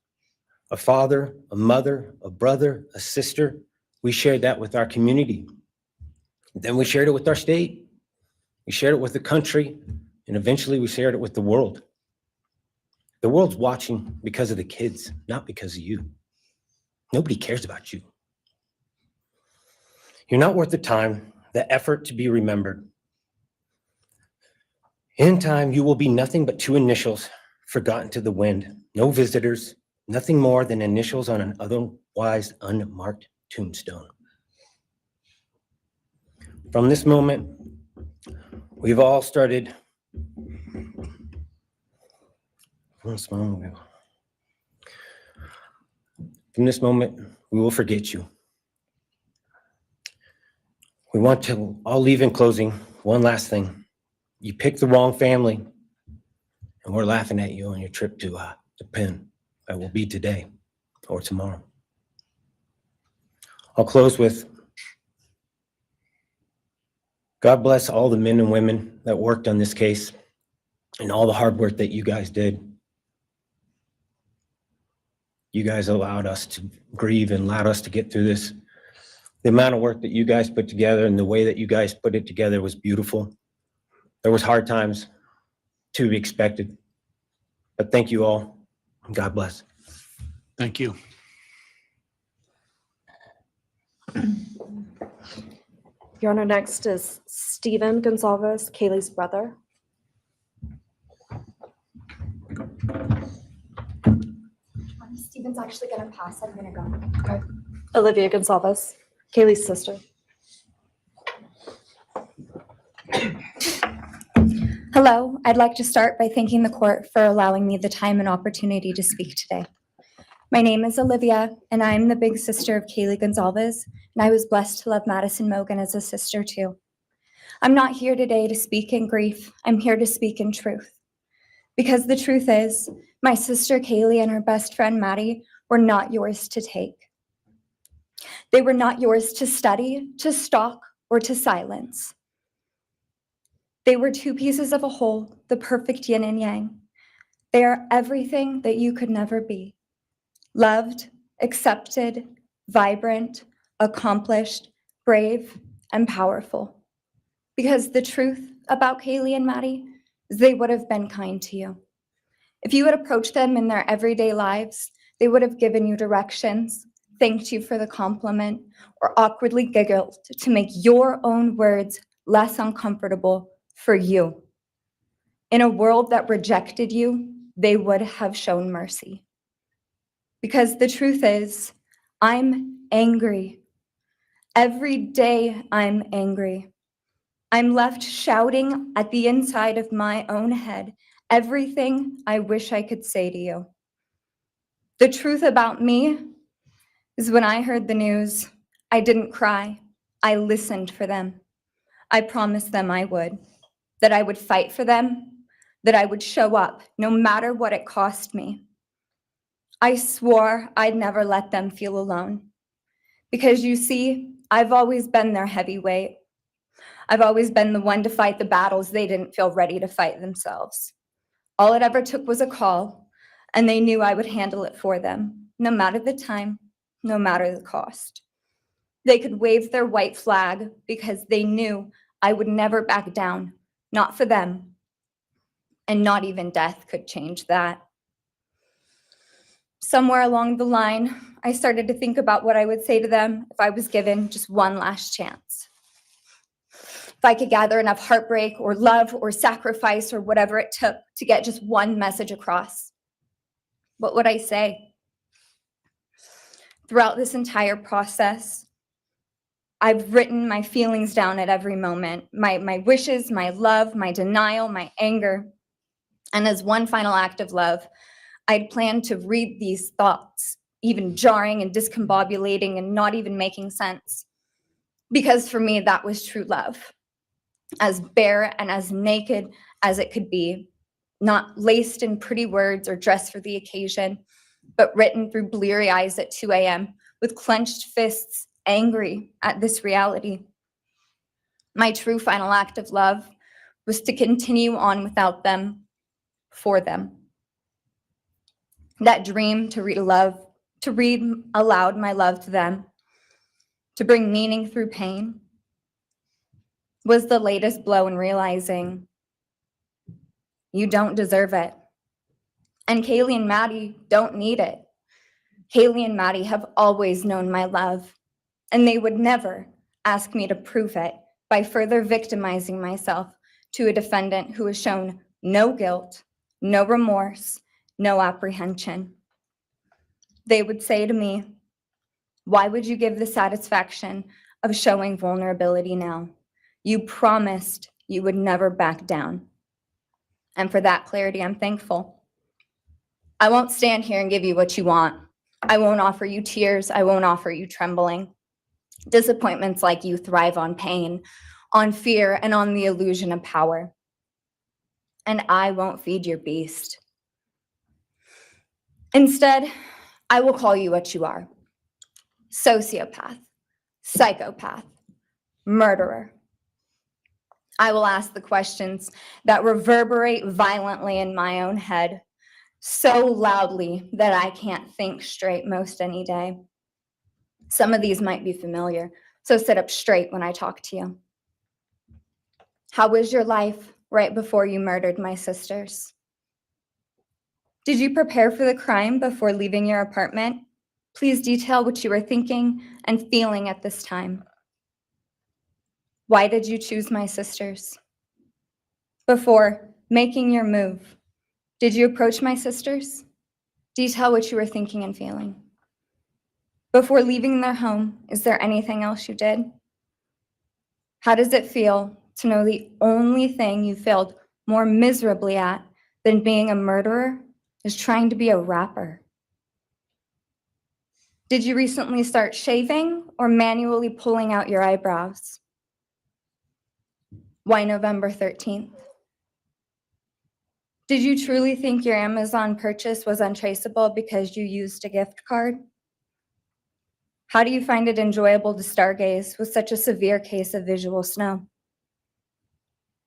a father, a mother, a brother, a sister, we shared that with our community. Then we shared it with our state. We shared it with the country, and eventually we shared it with the world. The world's watching because of the kids, not because of you. Nobody cares about you. You're not worth the time, the effort to be remembered. In time, you will be nothing but two initials forgotten to the wind. No visitors, nothing more than initials on an otherwise unmarked tombstone. From this moment, we've all started. From this moment, we will forget you. We want to all leave in closing. One last thing. You picked the wrong family, and we're laughing at you on your trip to the pen. That will be today or tomorrow. I'll close with, God bless all the men and women that worked on this case and all the hard work that you guys did. You guys allowed us to grieve and allowed us to get through this. The amount of work that you guys put together and the way that you guys put it together was beautiful. There was hard times to be expected, but thank you all. God bless. Thank you. Your Honor, next is Stephen Gonzalez, Kaylee's brother. Steven's actually gonna pass. I'm gonna go. Okay. Olivia Gonzalez, Kaylee's sister. Hello, I'd like to start by thanking the court for allowing me the time and opportunity to speak today. My name is Olivia, and I'm the big sister of Kaylee Gonzalez, and I was blessed to love Madison Mogen as a sister too. I'm not here today to speak in grief. I'm here to speak in truth. Because the truth is, my sister Kaylee and her best friend Maddie were not yours to take. They were not yours to study, to stalk, or to silence. They were two pieces of a whole, the perfect yin and yang. They are everything that you could never be. Loved, accepted, vibrant, accomplished, brave, and powerful. Because the truth about Kaylee and Maddie is they would have been kind to you. If you had approached them in their everyday lives, they would have given you directions, thanked you for the compliment, or awkwardly giggled to make your own words less uncomfortable for you. In a world that rejected you, they would have shown mercy. Because the truth is, I'm angry. Every day I'm angry. I'm left shouting at the inside of my own head everything I wish I could say to you. The truth about me is when I heard the news, I didn't cry. I listened for them. I promised them I would, that I would fight for them, that I would show up no matter what it cost me. I swore I'd never let them feel alone. Because you see, I've always been their heavyweight. I've always been the one to fight the battles they didn't feel ready to fight themselves. All it ever took was a call, and they knew I would handle it for them, no matter the time, no matter the cost. They could wave their white flag because they knew I would never back down, not for them, and not even death could change that. Somewhere along the line, I started to think about what I would say to them if I was given just one last chance. If I could gather enough heartbreak or love or sacrifice or whatever it took to get just one message across, what would I say? Throughout this entire process, I've written my feelings down at every moment, my wishes, my love, my denial, my anger. And as one final act of love, I'd planned to read these thoughts, even jarring and discombobulating and not even making sense. Because for me, that was true love. As bare and as naked as it could be, not laced in pretty words or dressed for the occasion, but written through bleary eyes at 2 a.m. with clenched fists, angry at this reality. My true final act of love was to continue on without them, for them. That dream to read aloud my love to them, to bring meaning through pain, was the latest blow in realizing you don't deserve it. And Kaylee and Maddie don't need it. Kaylee and Maddie have always known my love, and they would never ask me to prove it by further victimizing myself to a defendant who has shown no guilt, no remorse, no apprehension. They would say to me, "Why would you give the satisfaction of showing vulnerability now? You promised you would never back down." And for that clarity, I'm thankful. I won't stand here and give you what you want. I won't offer you tears. I won't offer you trembling. Disappointments like you thrive on pain, on fear, and on the illusion of power. And I won't feed your beast. Instead, I will call you what you are: sociopath, psychopath, murderer. I will ask the questions that reverberate violently in my own head, so loudly that I can't think straight most any day. Some of these might be familiar, so sit up straight when I talk to you. How was your life right before you murdered my sisters? Did you prepare for the crime before leaving your apartment? Please detail what you were thinking and feeling at this time. Why did you choose my sisters? Before making your move, did you approach my sisters? Detail what you were thinking and feeling. Before leaving their home, is there anything else you did? How does it feel to know the only thing you failed more miserably at than being a murderer is trying to be a rapper? Did you recently start shaving or manually pulling out your eyebrows? Why November 13th? Did you truly think your Amazon purchase was untraceable because you used a gift card? How do you find it enjoyable to stargaze with such a severe case of visual snow?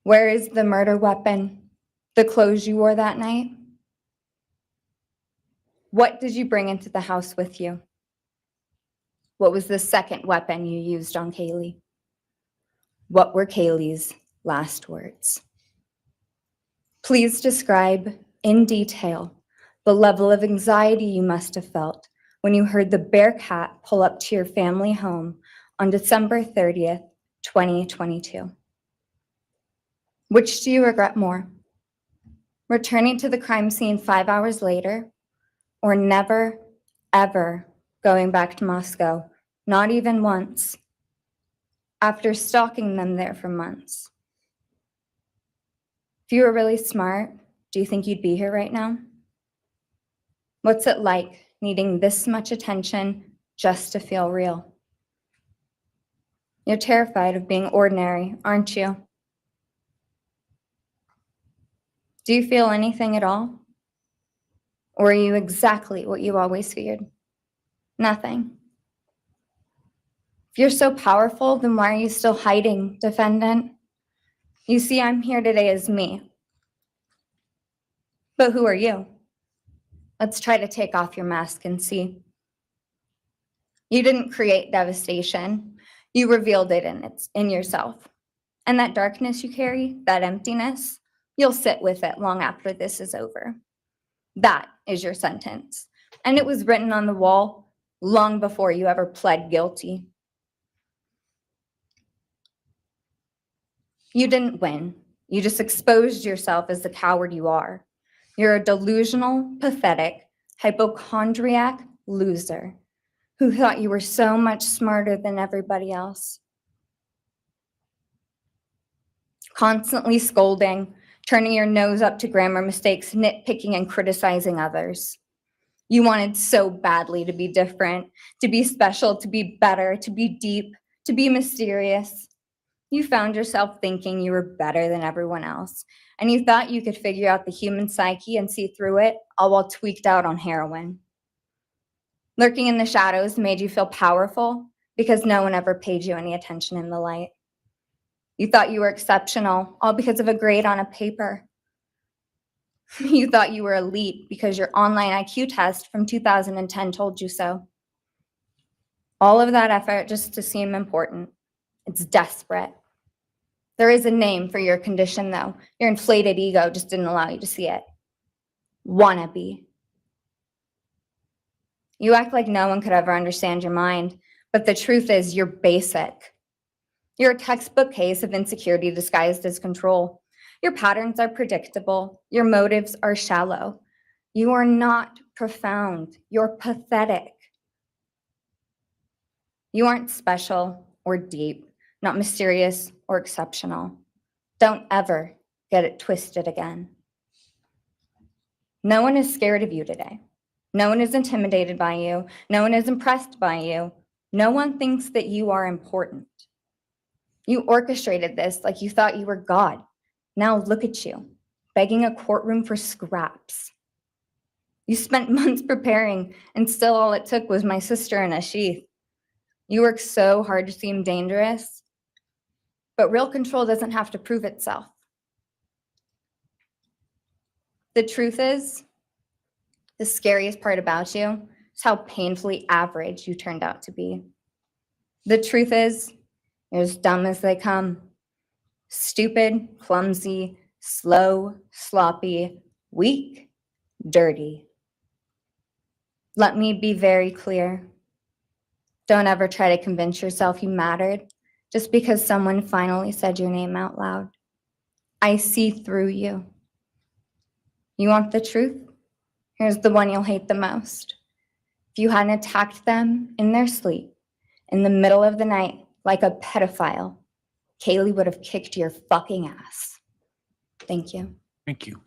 Where is the murder weapon, the clothes you wore that night? What did you bring into the house with you? What was the second weapon you used on Kaylee? What were Kaylee's last words? Please describe in detail the level of anxiety you must have felt when you heard the Bearcat pull up to your family home on December 30th, 2022. Which do you regret more? Returning to the crime scene 5 hours later, or never, ever going back to Moscow, not even once, after stalking them there for months? If you were really smart, do you think you'd be here right now? What's it like needing this much attention just to feel real? You're terrified of being ordinary, aren't you? Do you feel anything at all? Or are you exactly what you always feared? Nothing. If you're so powerful, then why are you still hiding, defendant? You see, I'm here today as me. But who are you? Let's try to take off your mask and see. You didn't create devastation. You revealed it in yourself. And that darkness you carry, that emptiness, you'll sit with it long after this is over. That is your sentence. And it was written on the wall long before you ever pled guilty. You didn't win. You just exposed yourself as the coward you are. You're a delusional, pathetic, hypochondriac loser who thought you were so much smarter than everybody else. Constantly scolding, turning your nose up to grammar mistakes, nitpicking and criticizing others. You wanted so badly to be different, to be special, to be better, to be deep, to be mysterious. You found yourself thinking you were better than everyone else, and you thought you could figure out the human psyche and see through it, all while tweaked out on heroin. Lurking in the shadows made you feel powerful because no one ever paid you any attention in the light. You thought you were exceptional, all because of a grade on a paper. You thought you were elite because your online IQ test from 2010 told you so. All of that effort just to seem important. It's desperate. There is a name for your condition, though. Your inflated ego just didn't allow you to see it. Wannabe. You act like no one could ever understand your mind, but the truth is you're basic. You're a textbook case of insecurity disguised as control. Your patterns are predictable. Your motives are shallow. You are not profound. You're pathetic. You aren't special or deep, not mysterious or exceptional. Don't ever get it twisted again. No one is scared of you today. No one is intimidated by you. No one is impressed by you. No one thinks that you are important. You orchestrated this like you thought you were God. Now look at you, begging a courtroom for scraps. You spent months preparing, and still all it took was my sister in a sheath. You work so hard to seem dangerous, but real control doesn't have to prove itself. The truth is, the scariest part about you is how painfully average you turned out to be. The truth is, you're as dumb as they come. Stupid, clumsy, slow, sloppy, weak, dirty. Let me be very clear. Don't ever try to convince yourself you mattered just because someone finally said your name out loud. I see through you. You want the truth? Here's the one you'll hate the most. If you hadn't attacked them in their sleep, in the middle of the night, like a pedophile, Kaylee would have kicked your fucking ass. Thank you. Thank you.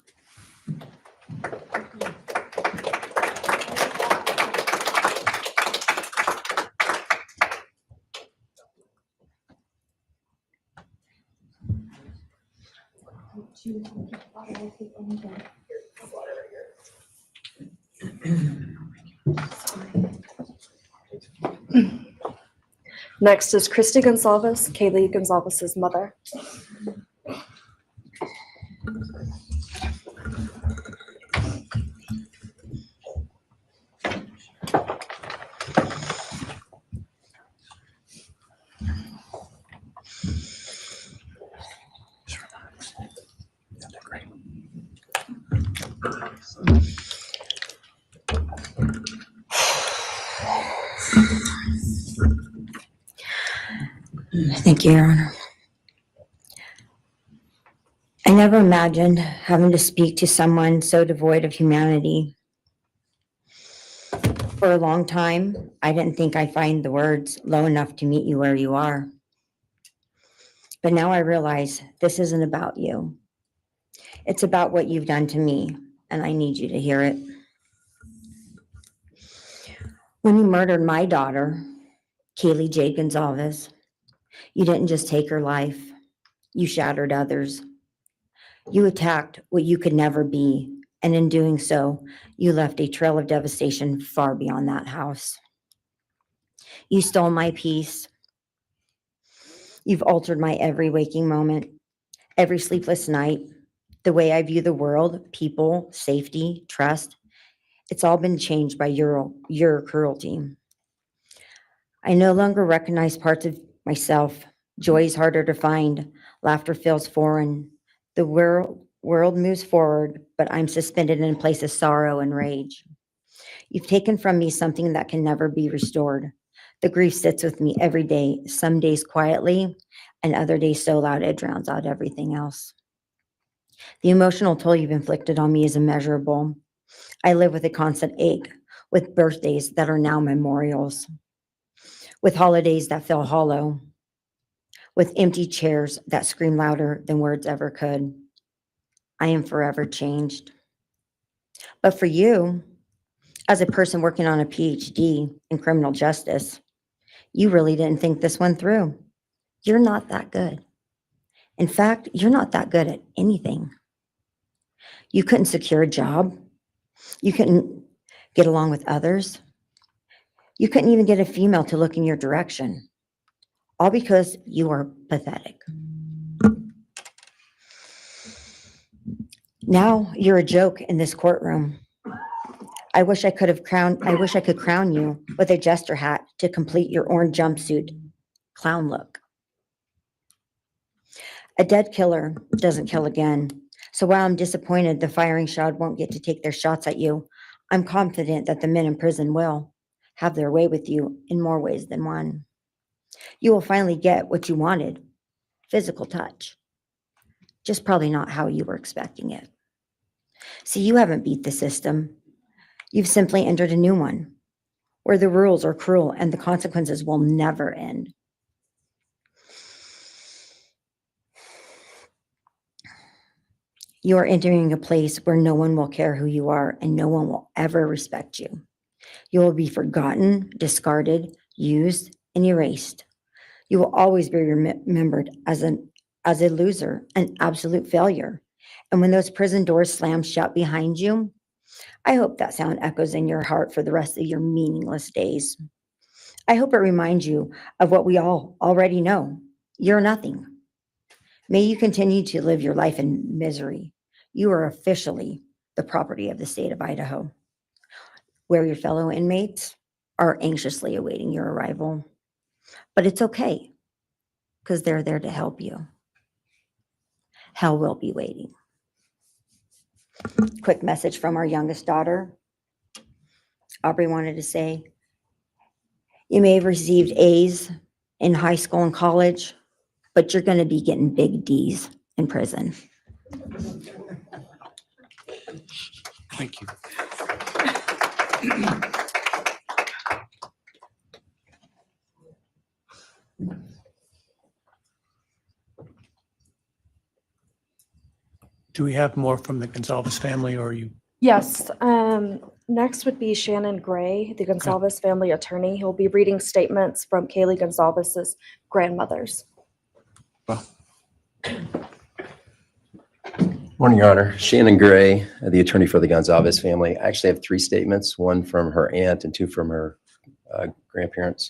Next is Christy Gonzalez, Kaylee Gonzalez's mother. Thank you, Your Honor. I never imagined having to speak to someone so devoid of humanity. For a long time, I didn't think I'd find the words low enough to meet you where you are. But now I realize this isn't about you. It's about what you've done to me, and I need you to hear it. When you murdered my daughter, Kaylee J. Gonzalez, you didn't just take her life, you shattered others. You attacked what you could never be, and in doing so, you left a trail of devastation far beyond that house. You stole my peace. You've altered my every waking moment, every sleepless night, the way I view the world, people, safety, trust. It's all been changed by your cruelty. I no longer recognize parts of myself. Joy is harder to find. Laughter feels foreign. The world moves forward, but I'm suspended in a place of sorrow and rage. You've taken from me something that can never be restored. The grief sits with me every day, some days quietly, and other days so loud it drowns out everything else. The emotional toll you've inflicted on me is immeasurable. I live with a constant ache, with birthdays that are now memorials, with holidays that feel hollow, with empty chairs that scream louder than words ever could. I am forever changed. But for you, as a person working on a PhD in criminal justice, you really didn't think this one through. You're not that good. In fact, you're not that good at anything. You couldn't secure a job. You couldn't get along with others. You couldn't even get a female to look in your direction. All because you are pathetic. Now you're a joke in this courtroom. I wish I could crown you with a jester hat to complete your orange jumpsuit clown look. A dead killer doesn't kill again. So while I'm disappointed the firing squad won't get to take their shots at you, I'm confident that the men in prison will have their way with you in more ways than one. You will finally get what you wanted, physical touch. Just probably not how you were expecting it. See, you haven't beat the system. You've simply entered a new one, where the rules are cruel and the consequences will never end. You are entering a place where no one will care who you are and no one will ever respect you. You will be forgotten, discarded, used, and erased. You will always be remembered as a loser, an absolute failure. And when those prison doors slam shut behind you, I hope that sound echoes in your heart for the rest of your meaningless days. I hope it reminds you of what we all already know. You're nothing. May you continue to live your life in misery. You are officially the property of the state of Idaho, where your fellow inmates are anxiously awaiting your arrival. But it's okay, because they're there to help you. Hell will be waiting. Quick message from our youngest daughter. Aubrey wanted to say, you may have received A's in high school and college, but you're going to be getting big D's in prison. Thank you. Do we have more from the Gonzalez family, or are you? Yes, next would be Shannon Gray, the Gonzalez family attorney. He'll be reading statements from Kaylee Gonzalez's grandmothers. Well, Morning, Your Honor. Shannon Gray, the attorney for the Gonzalez family. I actually have 3 statements, one from her aunt and 2 from her grandparents.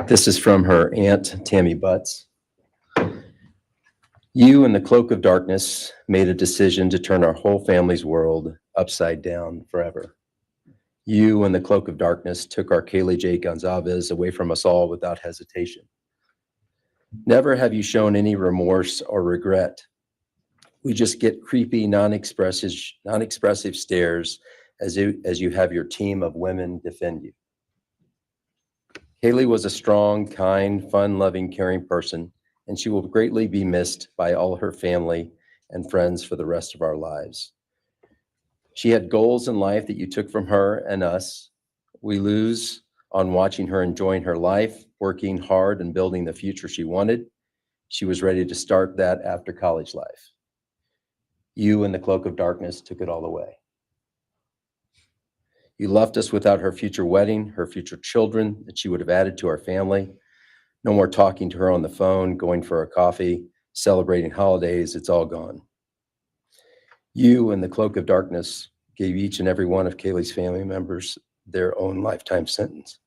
This is from her aunt, Tammy Butts. You, in the cloak of darkness, made a decision to turn our whole family's world upside down forever. You, in the cloak of darkness, took our Kaylee J. Gonzalez away from us all without hesitation. Never have you shown any remorse or regret. We just get creepy, non-expressive stares as you have your team of women defend you. Kaylee was a strong, kind, fun-loving, caring person, and she will greatly be missed by all her family and friends for the rest of our lives. She had goals in life that you took from her and us. We lose on watching her enjoying her life, working hard and building the future she wanted. She was ready to start that after college life. You, in the cloak of darkness, took it all away. You left us without her future wedding, her future children that she would have added to our family. No more talking to her on the phone, going for a coffee, celebrating holidays. It's all gone. You, in the cloak of darkness, gave each and every one of Kaylee's family members their own lifetime sentence.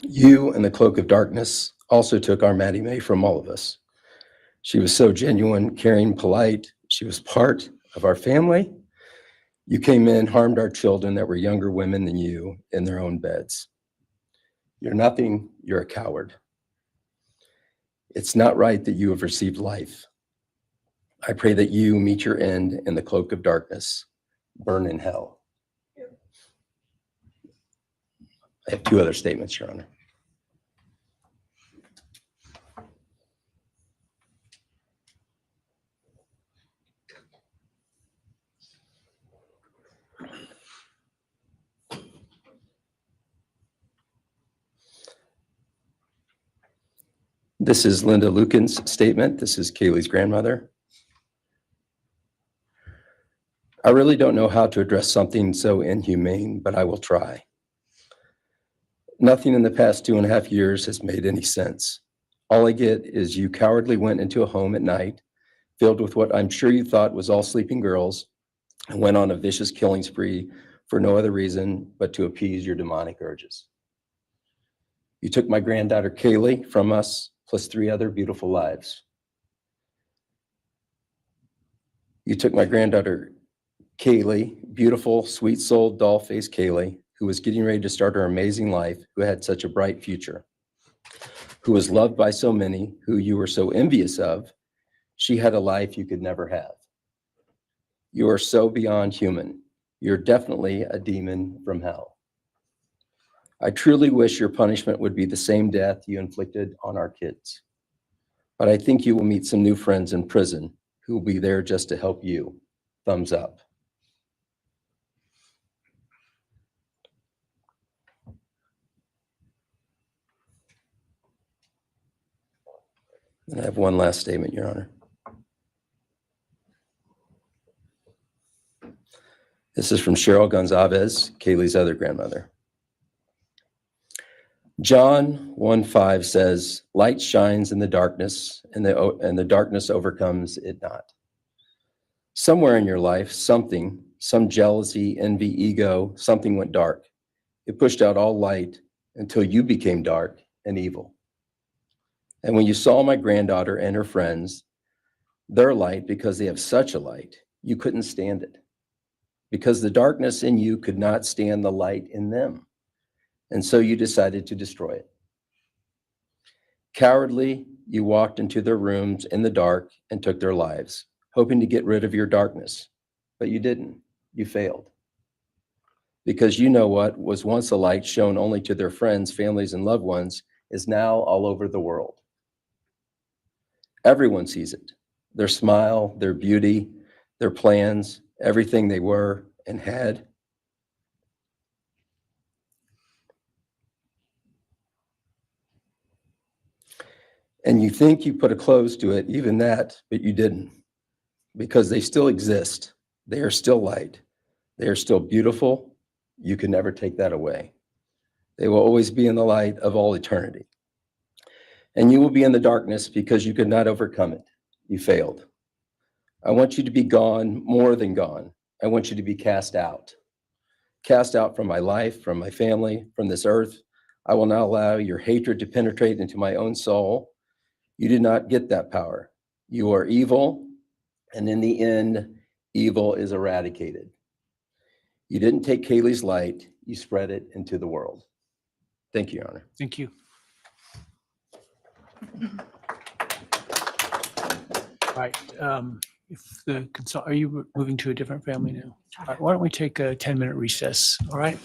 You, in the cloak of darkness, also took our Maddie Mae from all of us. She was so genuine, caring, polite. She was part of our family. You came in, harmed our children that were younger women than you in their own beds. You're nothing, you're a coward. It's not right that you have received life. I pray that you meet your end in the cloak of darkness, burn in hell. I have two other statements, Your Honor. This is Linda Lucan's statement. This is Kaylee's grandmother. I really don't know how to address something so inhumane, but I will try. Nothing in the past 2.5 years has made any sense. All I get is you cowardly went into a home at night, filled with what I'm sure you thought was all sleeping girls, and went on a vicious killing spree for no other reason but to appease your demonic urges. You took my granddaughter Kaylee from us, plus 3 other beautiful lives. You took my granddaughter Kaylee, beautiful, sweet-souled, doll-faced Kaylee, who was getting ready to start her amazing life, who had such a bright future, who was loved by so many, who you were so envious of. She had a life you could never have. You are so beyond human. You're definitely a demon from hell. I truly wish your punishment would be the same death you inflicted on our kids. But I think you will meet some new friends in prison who will be there just to help you. Thumbs up. And I have one last statement, Your Honor. This is from Cheryl Gonzalez, Kaylee's other grandmother. John 1:5 says, light shines in the darkness, and the darkness overcomes it not. Somewhere in your life, some jealousy, envy, ego, something went dark. It pushed out all light until you became dark and evil. And when you saw my granddaughter and her friends, their light, because they have such a light, you couldn't stand it. Because the darkness in you could not stand the light in them. And so you decided to destroy it. Cowardly, you walked into their rooms in the dark and took their lives, hoping to get rid of your darkness. But you didn't. You failed. Because you know what was once a light shown only to their friends, families, and loved ones is now all over the world. Everyone sees it. Their smile, their beauty, their plans, everything they were and had. And you think you put a close to it, even that, but you didn't. Because they still exist. They are still light. They are still beautiful. You can never take that away. They will always be in the light of all eternity. And you will be in the darkness because you could not overcome it. You failed. I want you to be gone, more than gone. I want you to be cast out. Cast out from my life, from my family, from this earth. I will not allow your hatred to penetrate into my own soul. You did not get that power. You are evil, and in the end, evil is eradicated. You didn't take Kaylee's light, you spread it into the world. Thank you, Your Honor. Thank you. Right. Are you moving to a different family now? All right, why don't we take a 10-minute recess? All right.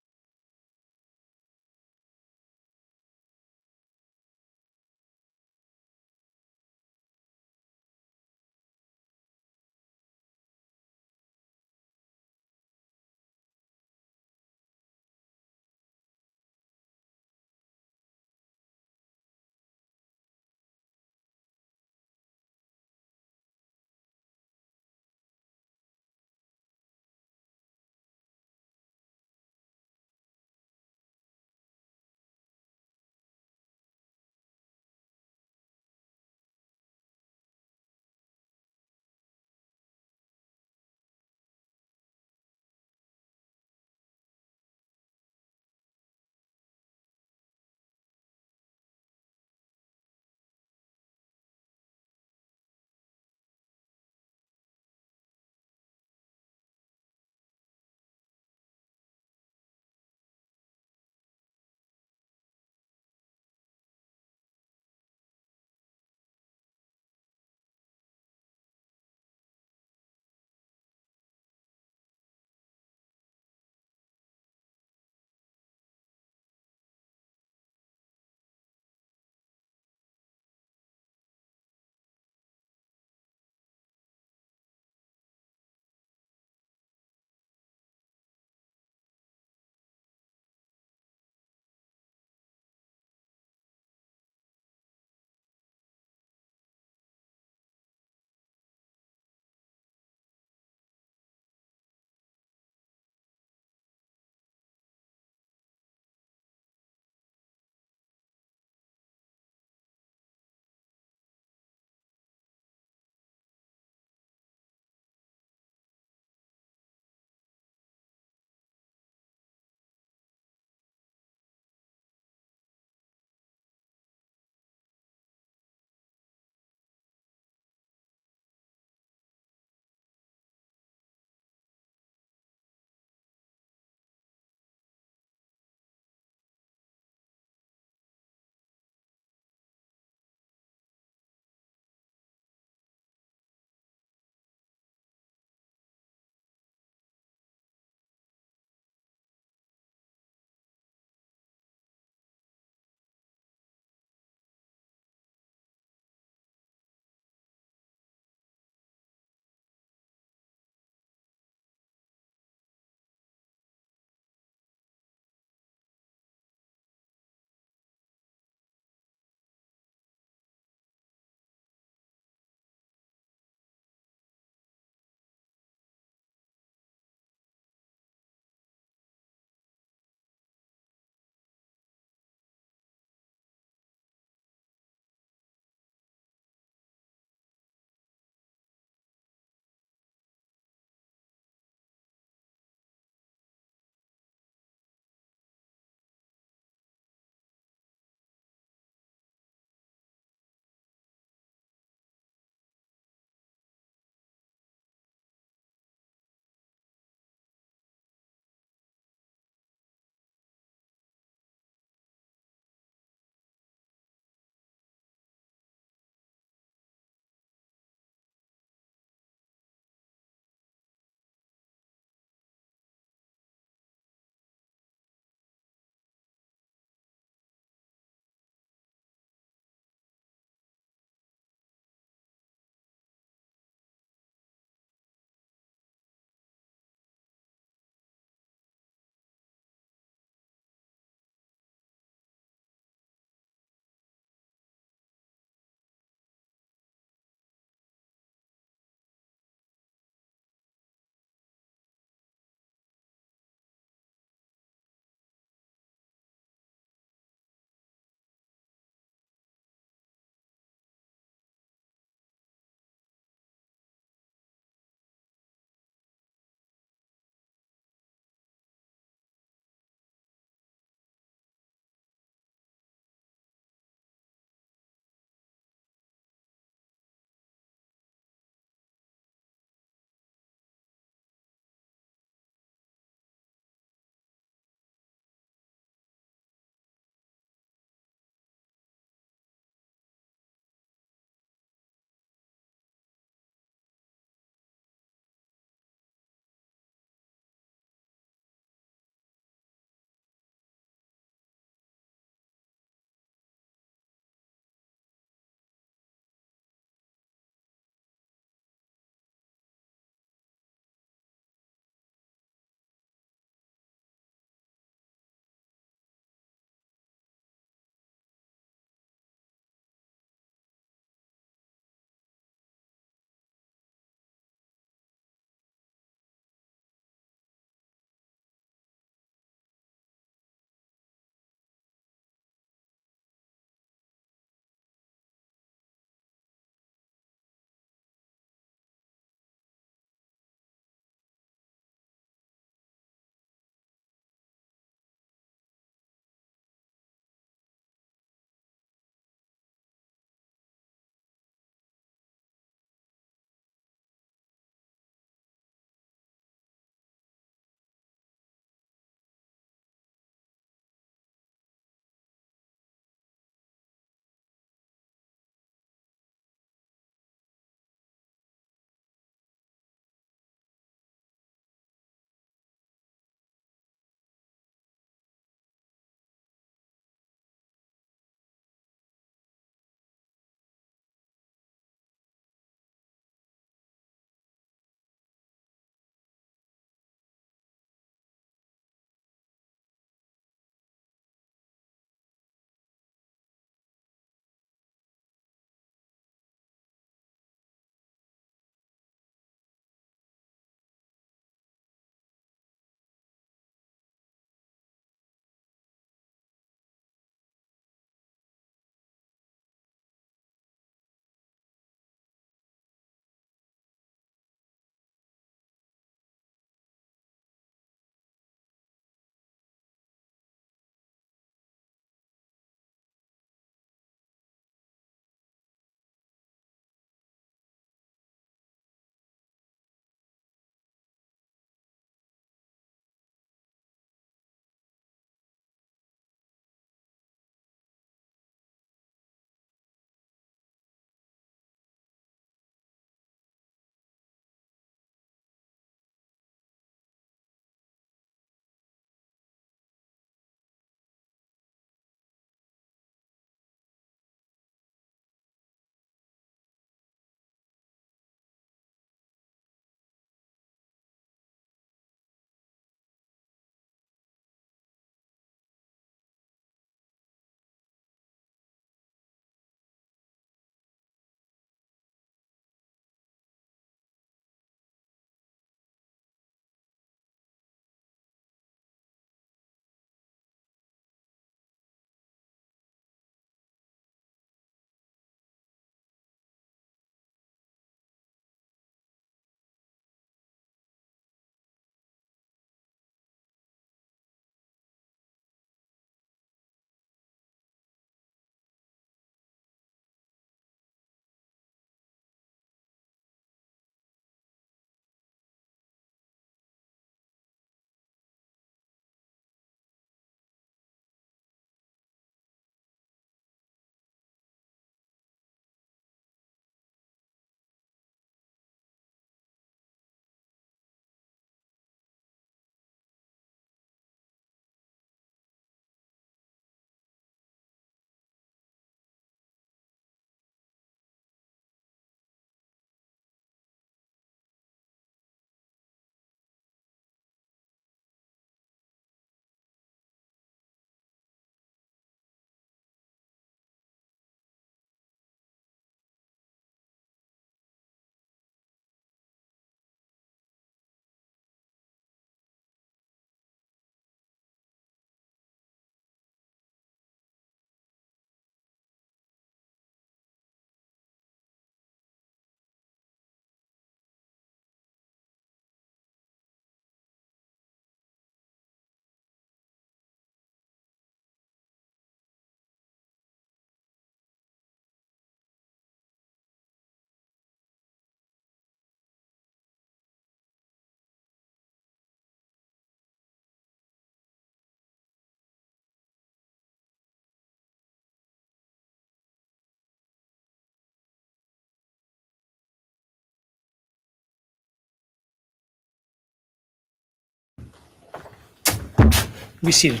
Be seated.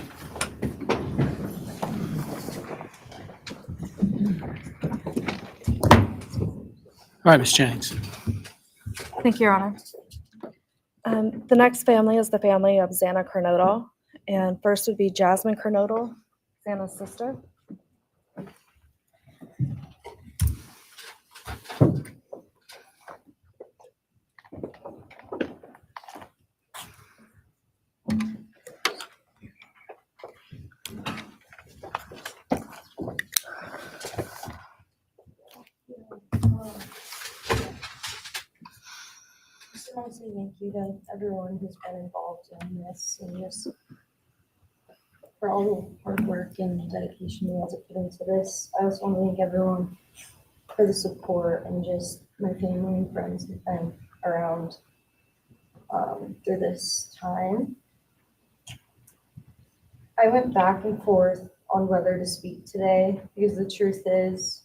All right, Ms. Jennings. Thank you, Your Honor. The next family is the family of Xana Kernodle. And first would be Jasmine Kernodle, Xana's sister. Just want to say thank you to everyone who's been involved in this and just for all the hard work and dedication you guys have put into this. I also want to thank everyone for the support and just my family and friends who've been around through this time. I went back and forth on whether to speak today because the truth is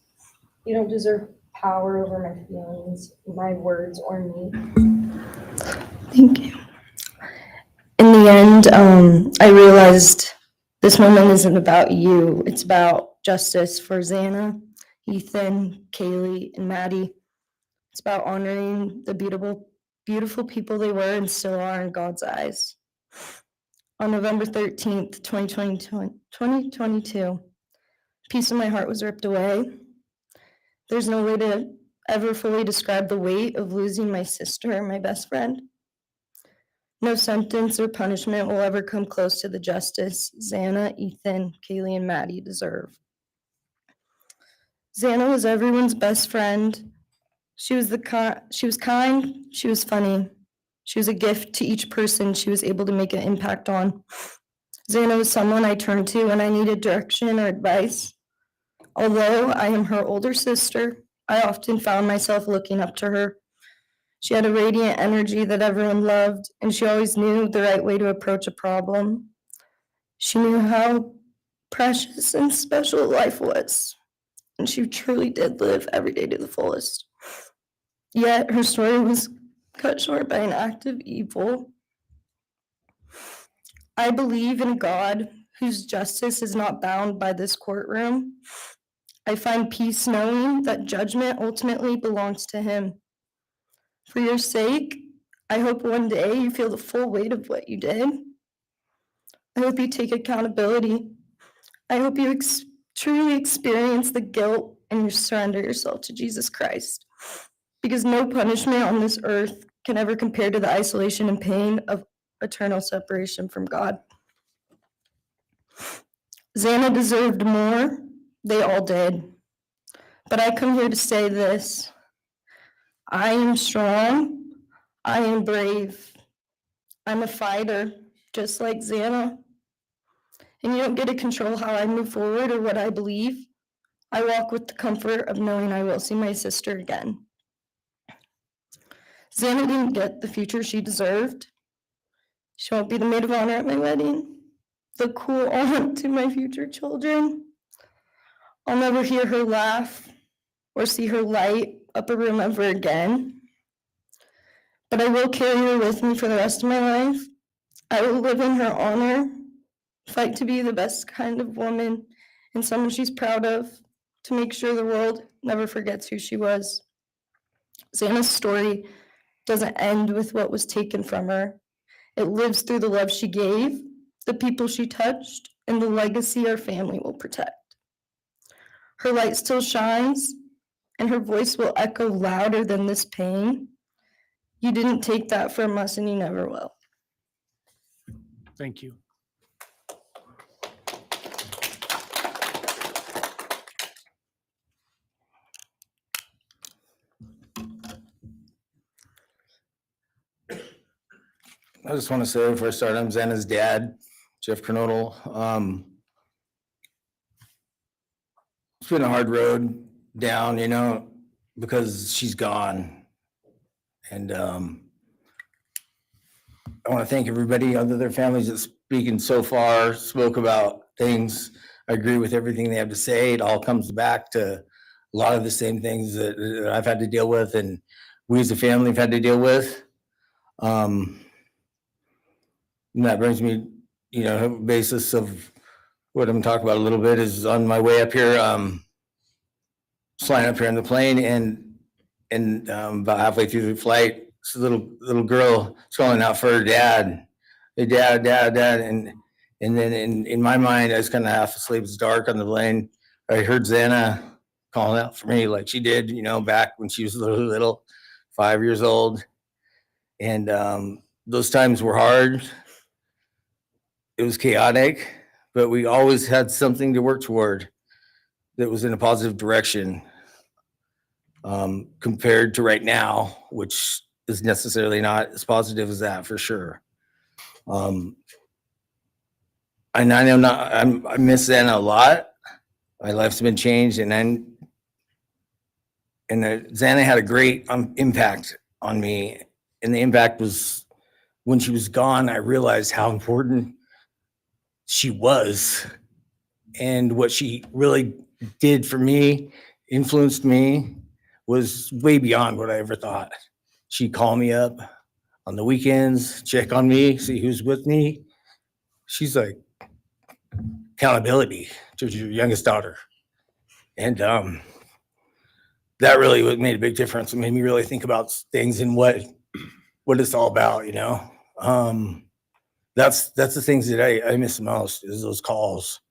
you don't deserve power over my feelings, my words, or me. Thank you. In the end, I realized this moment isn't about you. It's about justice for Xana, Ethan, Kaylee, and Maddie. It's about honoring the beautiful people they were and still are in God's eyes. On November 13th, 2022, piece of my heart was ripped away. There's no way to ever fully describe the weight of losing my sister, my best friend. No sentence or punishment will ever come close to the justice Xana, Ethan, Kaylee, and Maddie deserve. Xana was everyone's best friend. She was kind, she was funny. She was a gift to each person she was able to make an impact on. Xana was someone I turned to when I needed direction or advice. Although I am her older sister, I often found myself looking up to her. She had a radiant energy that everyone loved, and she always knew the right way to approach a problem. She knew how precious and special life was, and she truly did live every day to the fullest. Yet her story was cut short by an act of evil. I believe in a God whose justice is not bound by this courtroom. I find peace knowing that judgment ultimately belongs to Him. For your sake, I hope one day you feel the full weight of what you did. I hope you take accountability. I hope you truly experience the guilt and you surrender yourself to Jesus Christ. Because no punishment on this earth can ever compare to the isolation and pain of eternal separation from God. Xana deserved more. They all did. But I come here to say this. I am strong. I am brave. I'm a fighter, just like Xana. And you don't get to control how I move forward or what I believe. I walk with the comfort of knowing I will see my sister again. Xana didn't get the future she deserved. She won't be the maid of honor at my wedding, the cool aunt to my future children. I'll never hear her laugh or see her light up a room ever again. But I will carry her with me for the rest of my life. I will live in her honor, fight to be the best kind of woman and someone she's proud of, to make sure the world never forgets who she was. Xana's story doesn't end with what was taken from her. It lives through the love she gave, the people she touched, and the legacy our family will protect. Her light still shines, and her voice will echo louder than this pain. You didn't take that from us, and you never will. Thank you. I just want to say before I start, I'm Xana's dad, Jeff Kernodle. It's been a hard road down, because she's gone. And I want to thank everybody, other their families that's speaking so far, spoke about things. I agree with everything they have to say. It all comes back to a lot of the same things that I've had to deal with and we as a family have had to deal with. And that brings me basis of what I'm talking about a little bit is on my way up here, flying up here in the plane, and about halfway through the flight, this little girl is calling out for her dad. Hey, dad, dad, dad. And then in my mind, I was kind of half asleep. It's dark on the plane. I heard Xana calling out for me like she did, back when she was little, 5 years old. And those times were hard. It was chaotic, but we always had something to work toward that was in a positive direction, compared to right now, which is necessarily not as positive as that for sure. I know I miss Xana a lot. My life's been changed, and Xana had a great impact on me. And the impact was when she was gone, I realized how important she was and what she really did for me, influenced me, was way beyond what I ever thought. She'd call me up on the weekends, check on me, see who's with me. She's like accountability to your youngest daughter. And that really made a big difference. It made me really think about things and what it's all about, That's the things that I miss the most, is those calls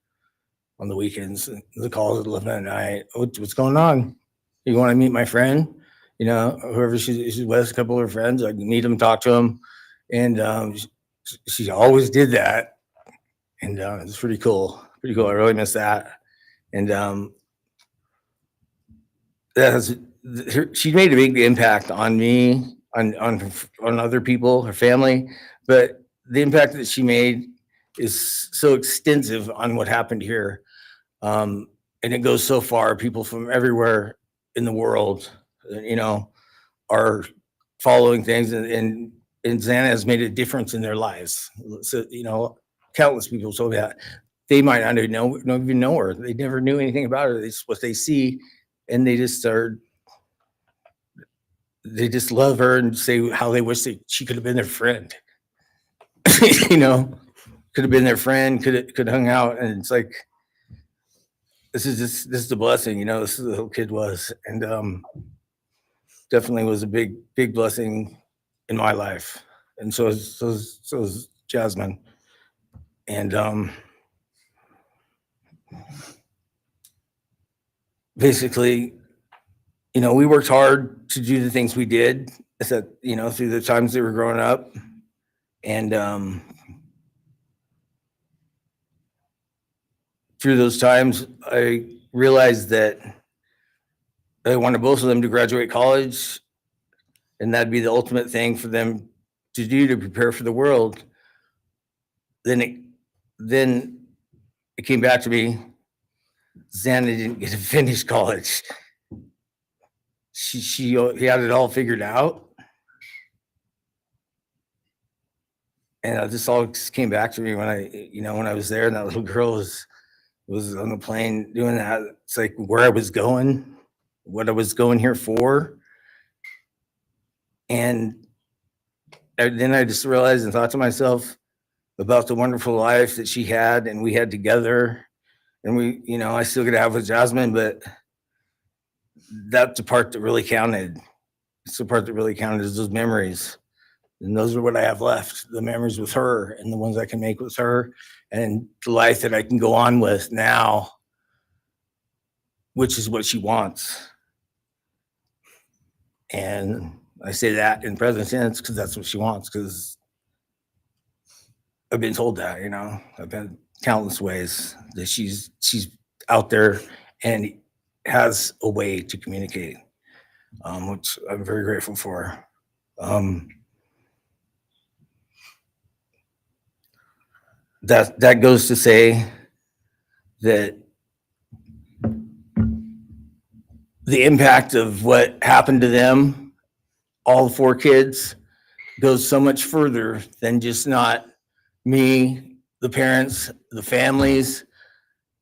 on the weekends, the calls at 11 at night. What's going on? You want to meet my friend? Whoever she's with, a couple of her friends, I can meet them, talk to them. And she always did that. And it's pretty cool. Pretty cool. I really miss that. And she made a big impact on me, on other people, her family. But the impact that she made is so extensive on what happened here. And it goes so far. People from everywhere in the world, are following things, and Xana has made a difference in their lives. So, countless people told me that they might not even know her. They never knew anything about her. It's what they see, and they just love her and say how they wish she could have been their friend. Could have been their friend, could hung out. And it's like, this is a blessing, this is the little kid was. And definitely was a big blessing in my life. And so is Jasmine. And basically, we worked hard to do the things we did, through the times they were growing up. And through those times, I realized that I wanted both of them to graduate college, and that'd be the ultimate thing for them to do to prepare for the world. Then it came back to me. Xana didn't get to finish college. He had it all figured out. And this all just came back to me when I was there, and that little girl was on the plane doing that. It's like where I was going, what I was going here for. And then I just realized and thought to myself about the wonderful life that she had and we had together. And I still get to have with Jasmine, but that's the part that really counted. It's the part that really counted, is those memories. And those are what I have left, the memories with her and the ones I can make with her, and the life that I can go on with now, which is what she wants. And I say that in present tense because that's what she wants, because I've been told that, I've been countless ways that she's out there and has a way to communicate, which I'm very grateful for. That goes to say that the impact of what happened to them, all 4 kids, goes so much further than just not me, the parents, the families,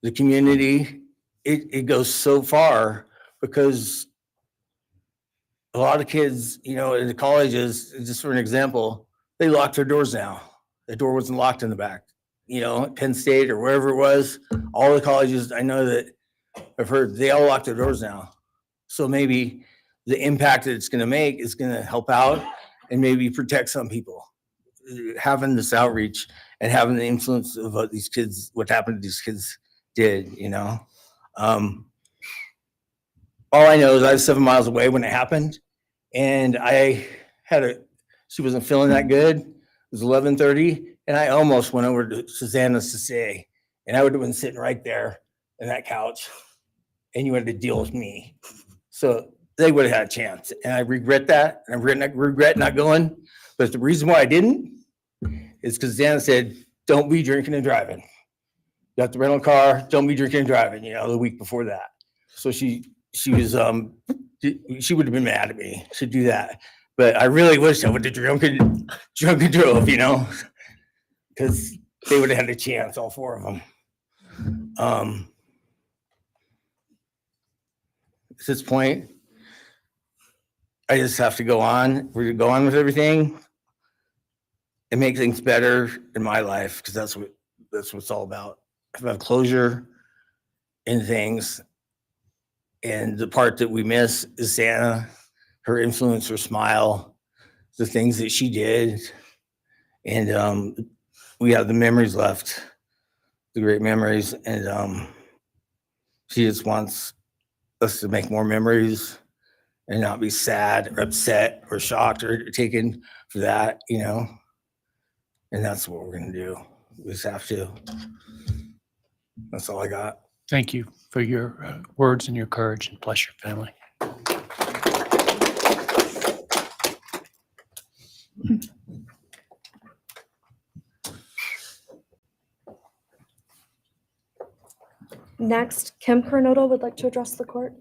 the community. It goes so far, because a lot of kids, in the colleges, just for an example, they locked their doors now. The door wasn't locked in the back. at Penn State or wherever it was, all the colleges, I know that I've heard they all lock their doors now. So maybe the impact that it's going to make is going to help out and maybe protect some people. Having this outreach and having the influence of what these kids, what happened to these kids did, all I know is I was 7 miles away when it happened, and she wasn't feeling that good. It was 11:30, and I almost went over to Susanna's to say, and I would have been sitting right there in that couch, and you had to deal with me. So they would have had a chance, and I regret that, and I regret not going. But the reason why I didn't is because Susanna said, "Don't be drinking and driving. You got the rental car. Don't be drinking and driving." The week before that, so she was she would have been mad at me to do that. But I really wish I would have drunk and drove, because they would have had a chance, all four of them. At this point, I just have to go on. We're gonna go on with everything and make things better in my life, because that's what it's all about. If I have closure in things, and the part that we miss is Santa, her influence, her smile, the things that she did, and we have the memories left, the great memories, and she just wants us to make more memories and not be sad or upset or shocked or taken for that, and that's what we're gonna do. We just have to. That's all I got. Thank you for your words and your courage, and bless your family. Next, Kim Kernodle would like to address the court.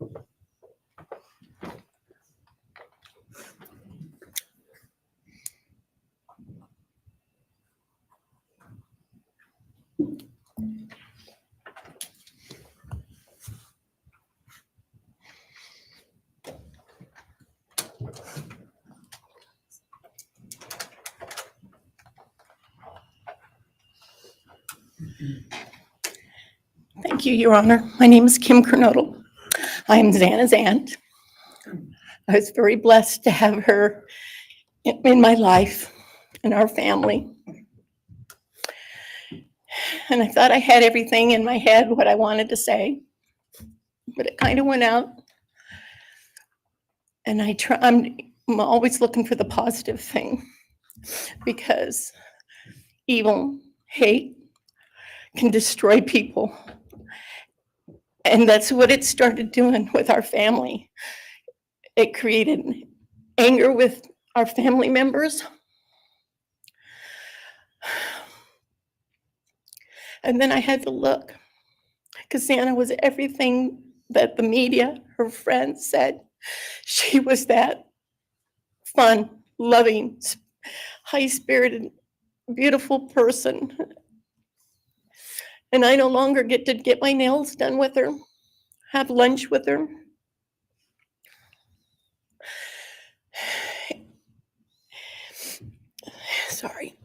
Thank you, Your Honor. My name is Kim Kernodle. I am Xana's aunt. I was very blessed to have her in my life and our family. And I thought I had everything in my head, what I wanted to say, but it kind of went out. And I'm always looking for the positive thing, because evil, hate can destroy people. And that's what it started doing with our family. It created anger with our family members. And then I had to look, because Santa was everything that the media, her friends said. She was that fun, loving, high-spirited, beautiful person. And I no longer get to get my nails done with her, have lunch with her. Sorry.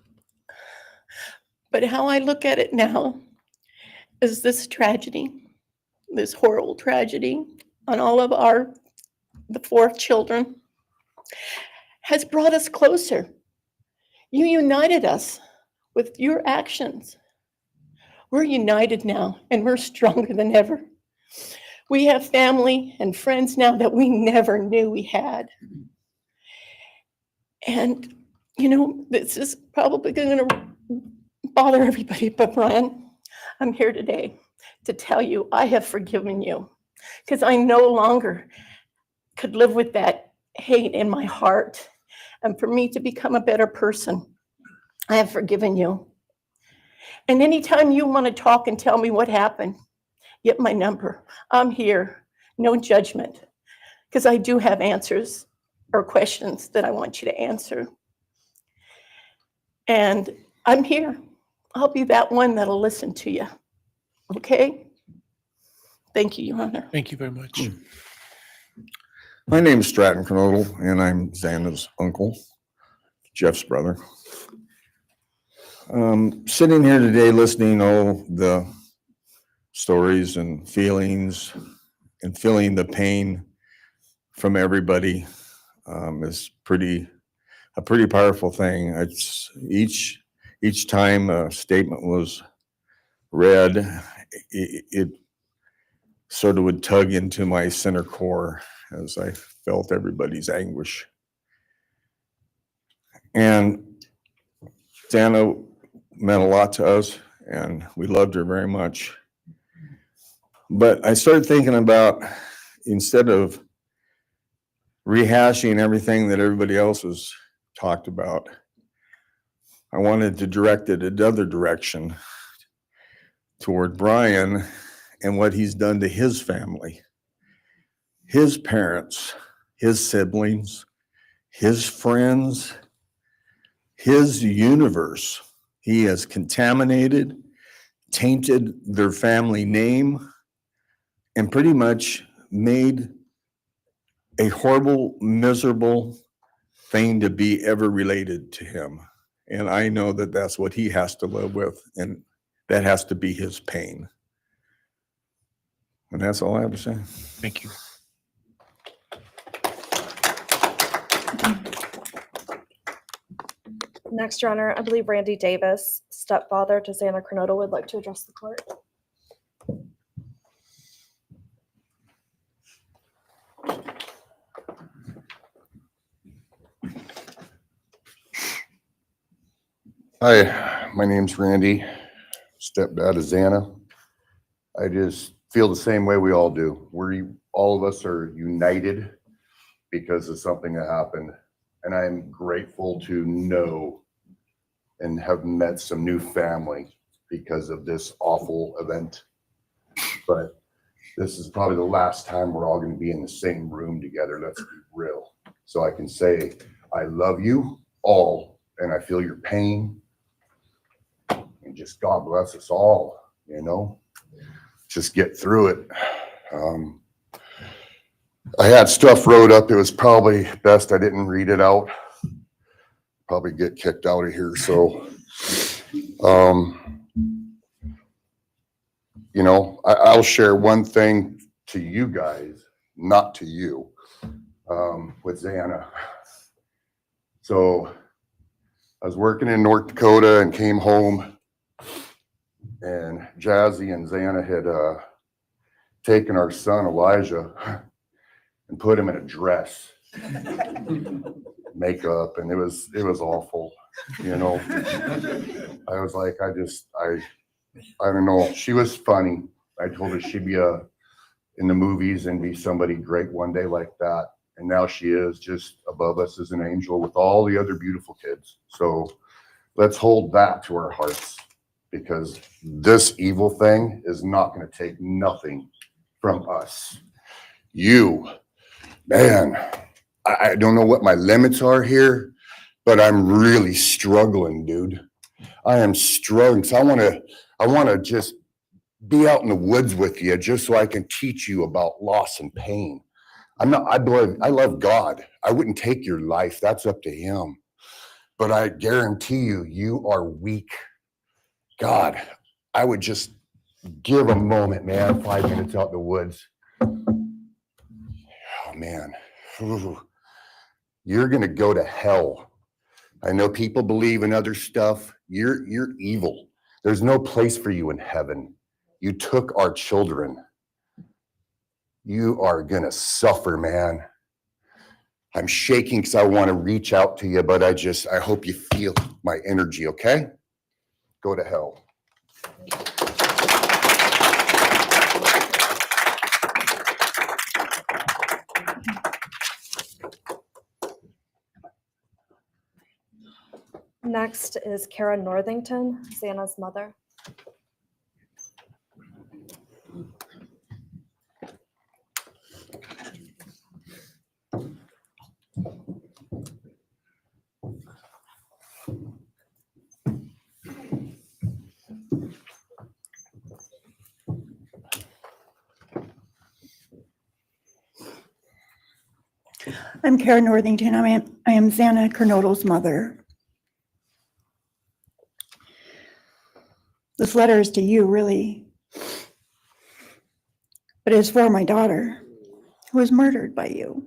But how I look at it now is this tragedy, this horrible tragedy on all of the 4 children, has brought us closer. You united us with your actions. We're united now, and we're stronger than ever. We have family and friends now that we never knew we had. And, this is probably going to bother everybody, but Bryan, I'm here today to tell you I have forgiven you, because I no longer could live with that hate in my heart. And for me to become a better person, I have forgiven you. And anytime you want to talk and tell me what happened, get my number. I'm here, no judgment, because I do have answers or questions that I want you to answer. And I'm here. I'll be that one that'll listen to you. Okay? Thank you, Your Honor. Thank you very much. My name is Stratton Kernodle, and I'm Xana's uncle, Jeff's brother. Sitting here today, listening to all the stories and feelings and feeling the pain from everybody is a pretty powerful thing. It's each time a statement was read, it sort of would tug into my center core as I felt everybody's anguish. And Xana meant a lot to us, and we loved her very much. But I started thinking about, instead of rehashing everything that everybody else has talked about, I wanted to direct it another direction toward Bryan and what he's done to his family, his parents, his siblings, his friends, his universe. He has contaminated, tainted their family name, and pretty much made a horrible, miserable thing to be ever related to him. And I know that that's what he has to live with, and that has to be his pain. And that's all I have to say. Thank you. Next, Your Honor, I believe Randy Davis, stepfather to Xana Kernodle, would like to address the court. Hi, my name's Randy, stepdad of Xana. I just feel the same way we all do. All of us are united because of something that happened. And I'm grateful to know and have met some new family because of this awful event. But this is probably the last time we're all going to be in the same room together. Let's be real. So I can say, I love you all, and I feel your pain. And just God bless us all, you know? Just get through it. I had stuff wrote up. It was probably best I didn't read it out. Probably get kicked out of here. So, you know, I'll share one thing to you guys, not to you, with Xana. So I was working in North Dakota and came home, and Jazzy and Xana had taken our son Elijah and put him in a dress, makeup, and it was awful, you know. I was like, I don't know. She was funny. I told her she'd be in the movies and be somebody great one day like that. And now she is just above us as an angel with all the other beautiful kids. So let's hold that to our hearts, because this evil thing is not going to take nothing from us. You, man, I don't know what my limits are here, but I'm really struggling, dude. I am struggling. So I want to just be out in the woods with you, just so I can teach you about loss and pain. I love God. I wouldn't take your life. That's up to him. But I guarantee you, you are weak. God, I would just give a moment, man, 5 minutes out in the woods. Oh, man. Ooh. You're going to go to hell. I know people believe in other stuff. You're evil. There's no place for you in heaven. You took our children. You are going to suffer, man. I'm shaking because I want to reach out to you, but I hope you feel my energy, okay? Go to hell. Next is Kara Northington, Xana's mother. I'm Kara Northington. I am Xana Kernodle's mother. This letter is to you, really. But it's for my daughter, who was murdered by you.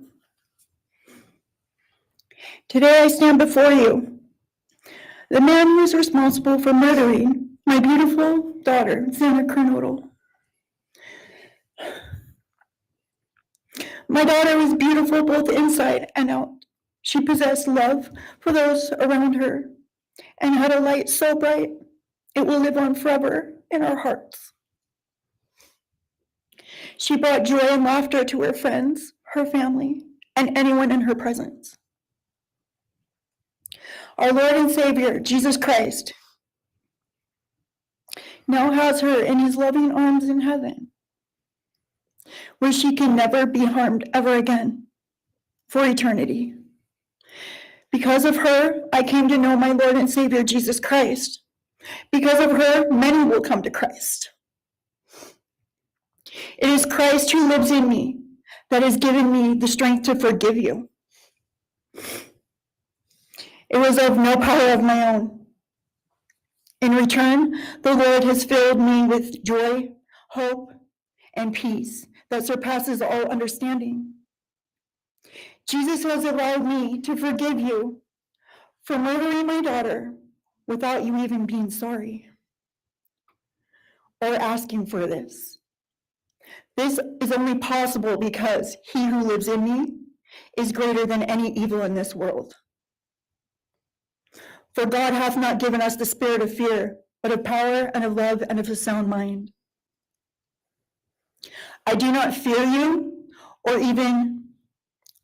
Today I stand before you, the man who is responsible for murdering my beautiful daughter, Xana Kernodle. My daughter was beautiful both inside and out. She possessed love for those around her and had a light so bright it will live on forever in our hearts. She brought joy and laughter to her friends, her family, and anyone in her presence. Our Lord and Savior, Jesus Christ, now has her in his loving arms in heaven, where she can never be harmed ever again for eternity. Because of her, I came to know my Lord and Savior, Jesus Christ. Because of her, many will come to Christ. It is Christ who lives in me that has given me the strength to forgive you. It was of no power of my own. In return, the Lord has filled me with joy, hope, and peace that surpasses all understanding. Jesus has allowed me to forgive you for murdering my daughter without you even being sorry or asking for this. This is only possible because he who lives in me is greater than any evil in this world. For God hath not given us the spirit of fear, but of power and of love and of a sound mind. I do not fear you or even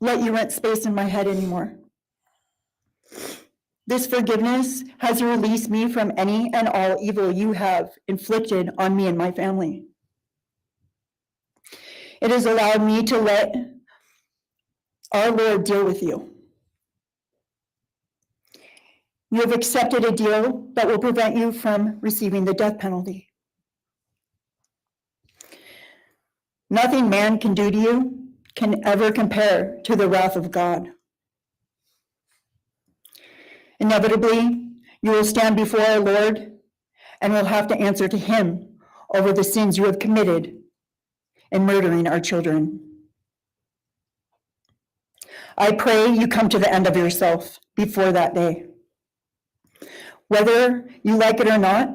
let you rent space in my head anymore. This forgiveness has released me from any and all evil you have inflicted on me and my family. It has allowed me to let our Lord deal with you. You have accepted a deal that will prevent you from receiving the death penalty. Nothing man can do to you can ever compare to the wrath of God. Inevitably, you will stand before our Lord and will have to answer to him over the sins you have committed in murdering our children. I pray you come to the end of yourself before that day. Whether you like it or not,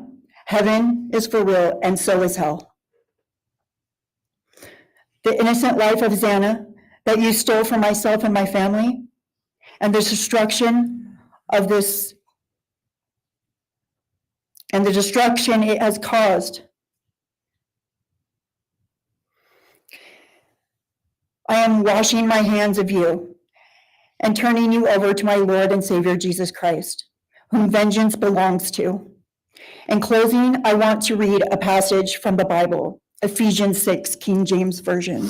heaven is for real and so is hell. The innocent life of Xana that you stole from myself and my family, and the destruction of this, and the destruction it has caused. I am washing my hands of you and turning you over to my Lord and Savior Jesus Christ, whom vengeance belongs to. In closing, I want to read a passage from the Bible, Ephesians 6, King James Version.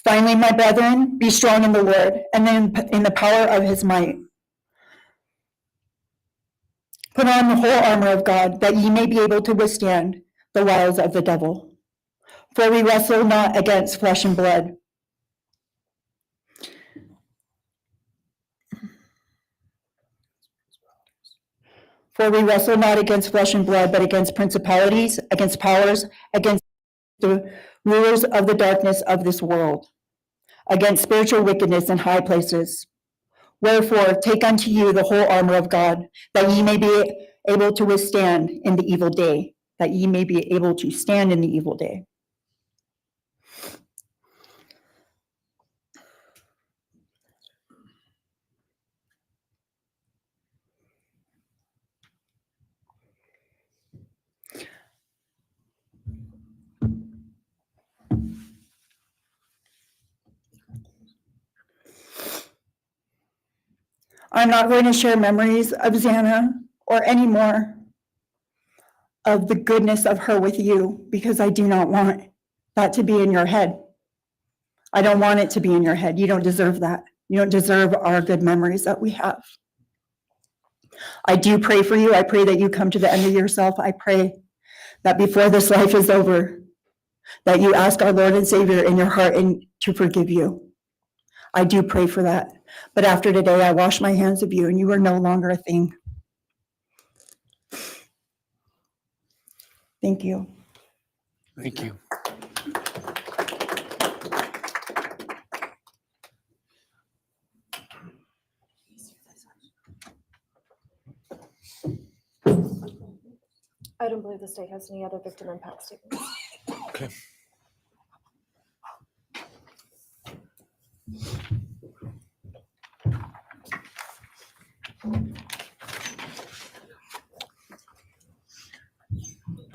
Finally, my brethren, be strong in the Lord and in the power of his might. Put on the whole armor of God, that ye may be able to withstand the wiles of the devil. For we wrestle not against flesh and blood. For we wrestle not against flesh and blood, but against principalities, against powers, against the rulers of the darkness of this world, against spiritual wickedness in high places. Wherefore, take unto you the whole armor of God, that ye may be able to withstand in the evil day, that ye may be able to stand in the evil day. I'm not going to share memories of Xana or any more of the goodness of her with you, because I do not want that to be in your head. I don't want it to be in your head. You don't deserve that. You don't deserve our good memories that we have. I do pray for you. I pray that you come to the end of yourself. I pray that before this life is over, that you ask our Lord and Savior in your heart and to forgive you. I do pray for that. But after today, I wash my hands of you, and you are no longer a thing. Thank you. Thank you. I don't believe the state has any other victim impact statements. Okay.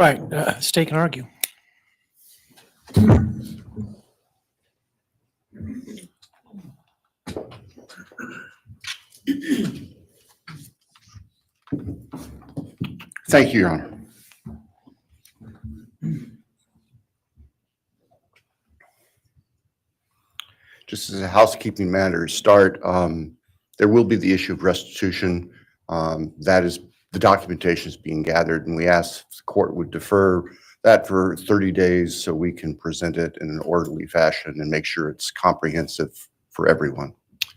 All right, state can argue. Thank you, Your Honor. Just as a housekeeping matter to start, there will be the issue of restitution. That is, the documentation is being gathered, and we ask the court would defer that for 30 days so we can present it in an orderly fashion and make sure it's comprehensive for everyone.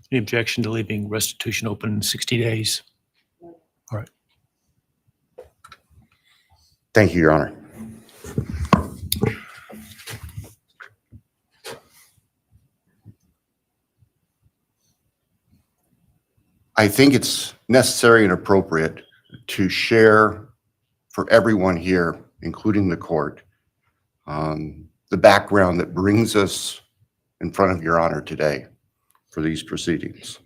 Any objection to leaving restitution open 60 days? All right. Thank you, Your Honor. I think it's necessary and appropriate to share for everyone here, including the court, the background that brings us in front of Your Honor today for these proceedings.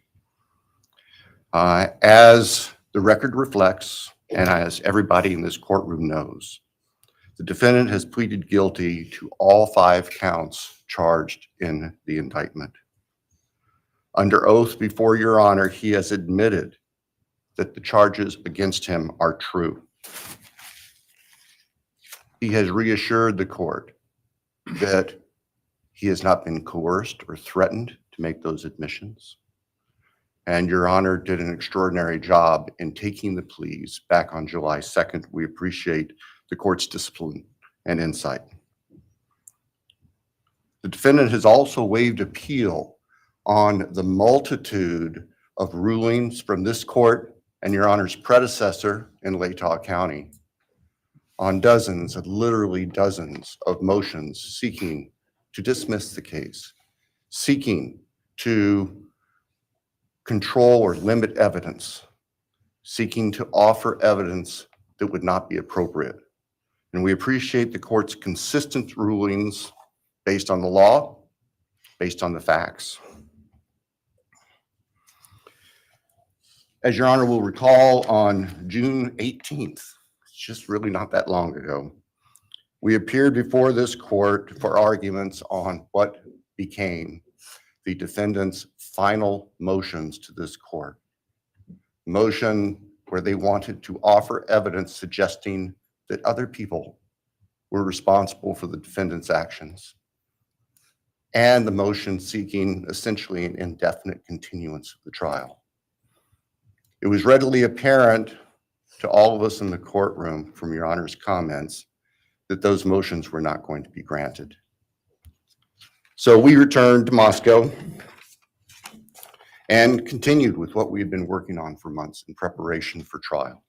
As the record reflects, and as everybody in this courtroom knows, the defendant has pleaded guilty to all 5 counts charged in the indictment. Under oath before Your Honor, he has admitted that the charges against him are true. He has reassured the court that he has not been coerced or threatened to make those admissions. And Your Honor did an extraordinary job in taking the pleas back on July 2nd. We appreciate the court's discipline and insight. The defendant has also waived appeal on the multitude of rulings from this court and Your Honor's predecessor in Latah County on dozens, literally dozens of motions seeking to dismiss the case, seeking to control or limit evidence, seeking to offer evidence that would not be appropriate. And we appreciate the court's consistent rulings based on the law, based on the facts. As Your Honor will recall, on June 18th, it's just really not that long ago, we appeared before this court for arguments on what became the defendant's final motions to this court. Motion where they wanted to offer evidence suggesting that other people were responsible for the defendant's actions, and the motion seeking essentially an indefinite continuance of the trial. It was readily apparent to all of us in the courtroom from Your Honor's comments that those motions were not going to be granted. So we returned to Moscow and continued with what we had been working on for months in preparation for trial.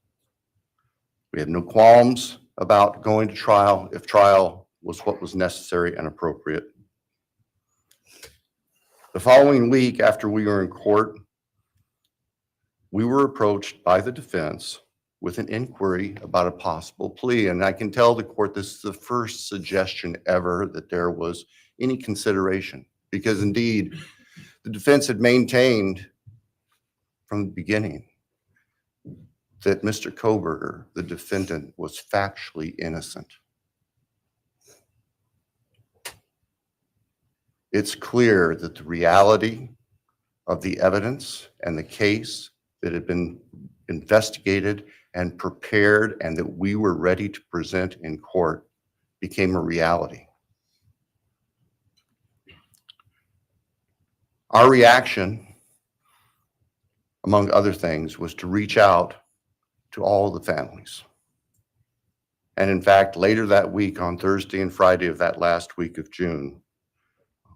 We had no qualms about going to trial if trial was what was necessary and appropriate. The following week after we were in court, we were approached by the defense with an inquiry about a possible plea. And I can tell the court this is the first suggestion ever that there was any consideration, because indeed the defense had maintained from the beginning that Mr. Kohberger, the defendant, was factually innocent. It's clear that the reality of the evidence and the case that had been investigated and prepared and that we were ready to present in court became a reality. Our reaction, among other things, was to reach out to all of the families. And in fact, later that week, on Thursday and Friday of that last week of June,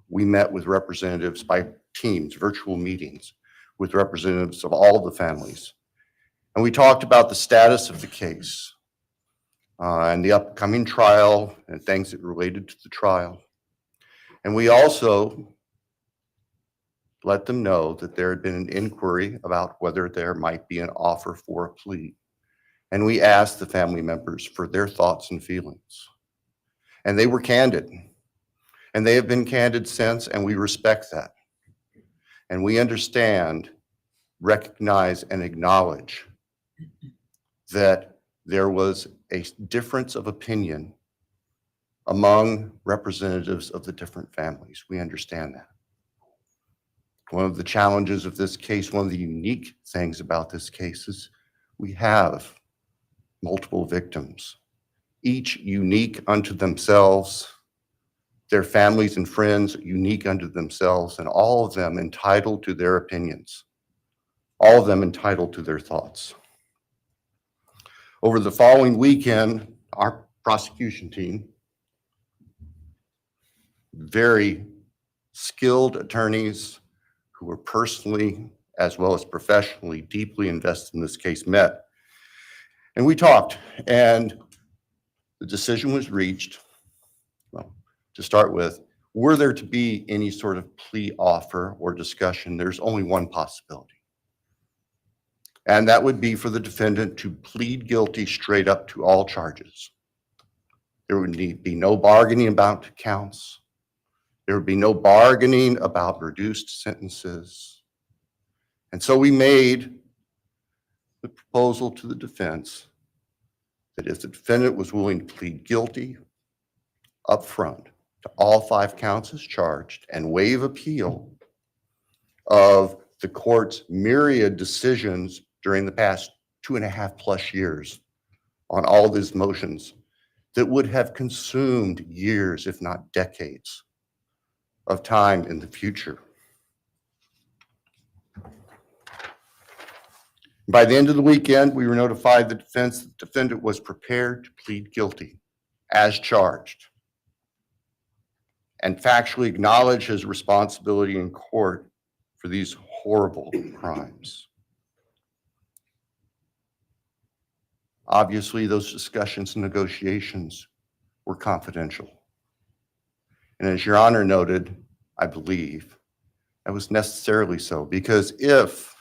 we met with representatives by teams, virtual meetings, with representatives of all of the families. And we talked about the status of the case, and the upcoming trial and things that related to the trial. And we also let them know that there had been an inquiry about whether there might be an offer for a plea. And we asked the family members for their thoughts and feelings. And they were candid. And they have been candid since, and we respect that. And we understand, recognize, and acknowledge that there was a difference of opinion among representatives of the different families. We understand that. One of the challenges of this case, one of the unique things about this case is we have multiple victims, each unique unto themselves, their families and friends unique unto themselves, and all of them entitled to their opinions, all of them entitled to their thoughts. Over the following weekend, our prosecution team, very skilled attorneys who were personally as well as professionally deeply invested in this case, met. And we talked, and the decision was reached. Well, to start with, were there to be any sort of plea offer or discussion, there's only one possibility. And that would be for the defendant to plead guilty straight up to all charges. There would be no bargaining about counts. There would be no bargaining about reduced sentences. And so we made the proposal to the defense that if the defendant was willing to plead guilty up front to all 5 counts as charged and waive appeal of the court's myriad decisions during the past 2.5+ years on all of these motions that would have consumed years, if not decades, of time in the future. By the end of the weekend, we were notified the defendant was prepared to plead guilty as charged and factually acknowledge his responsibility in court for these horrible crimes. Obviously, those discussions and negotiations were confidential. And as Your Honor noted, I believe that was necessarily so, because if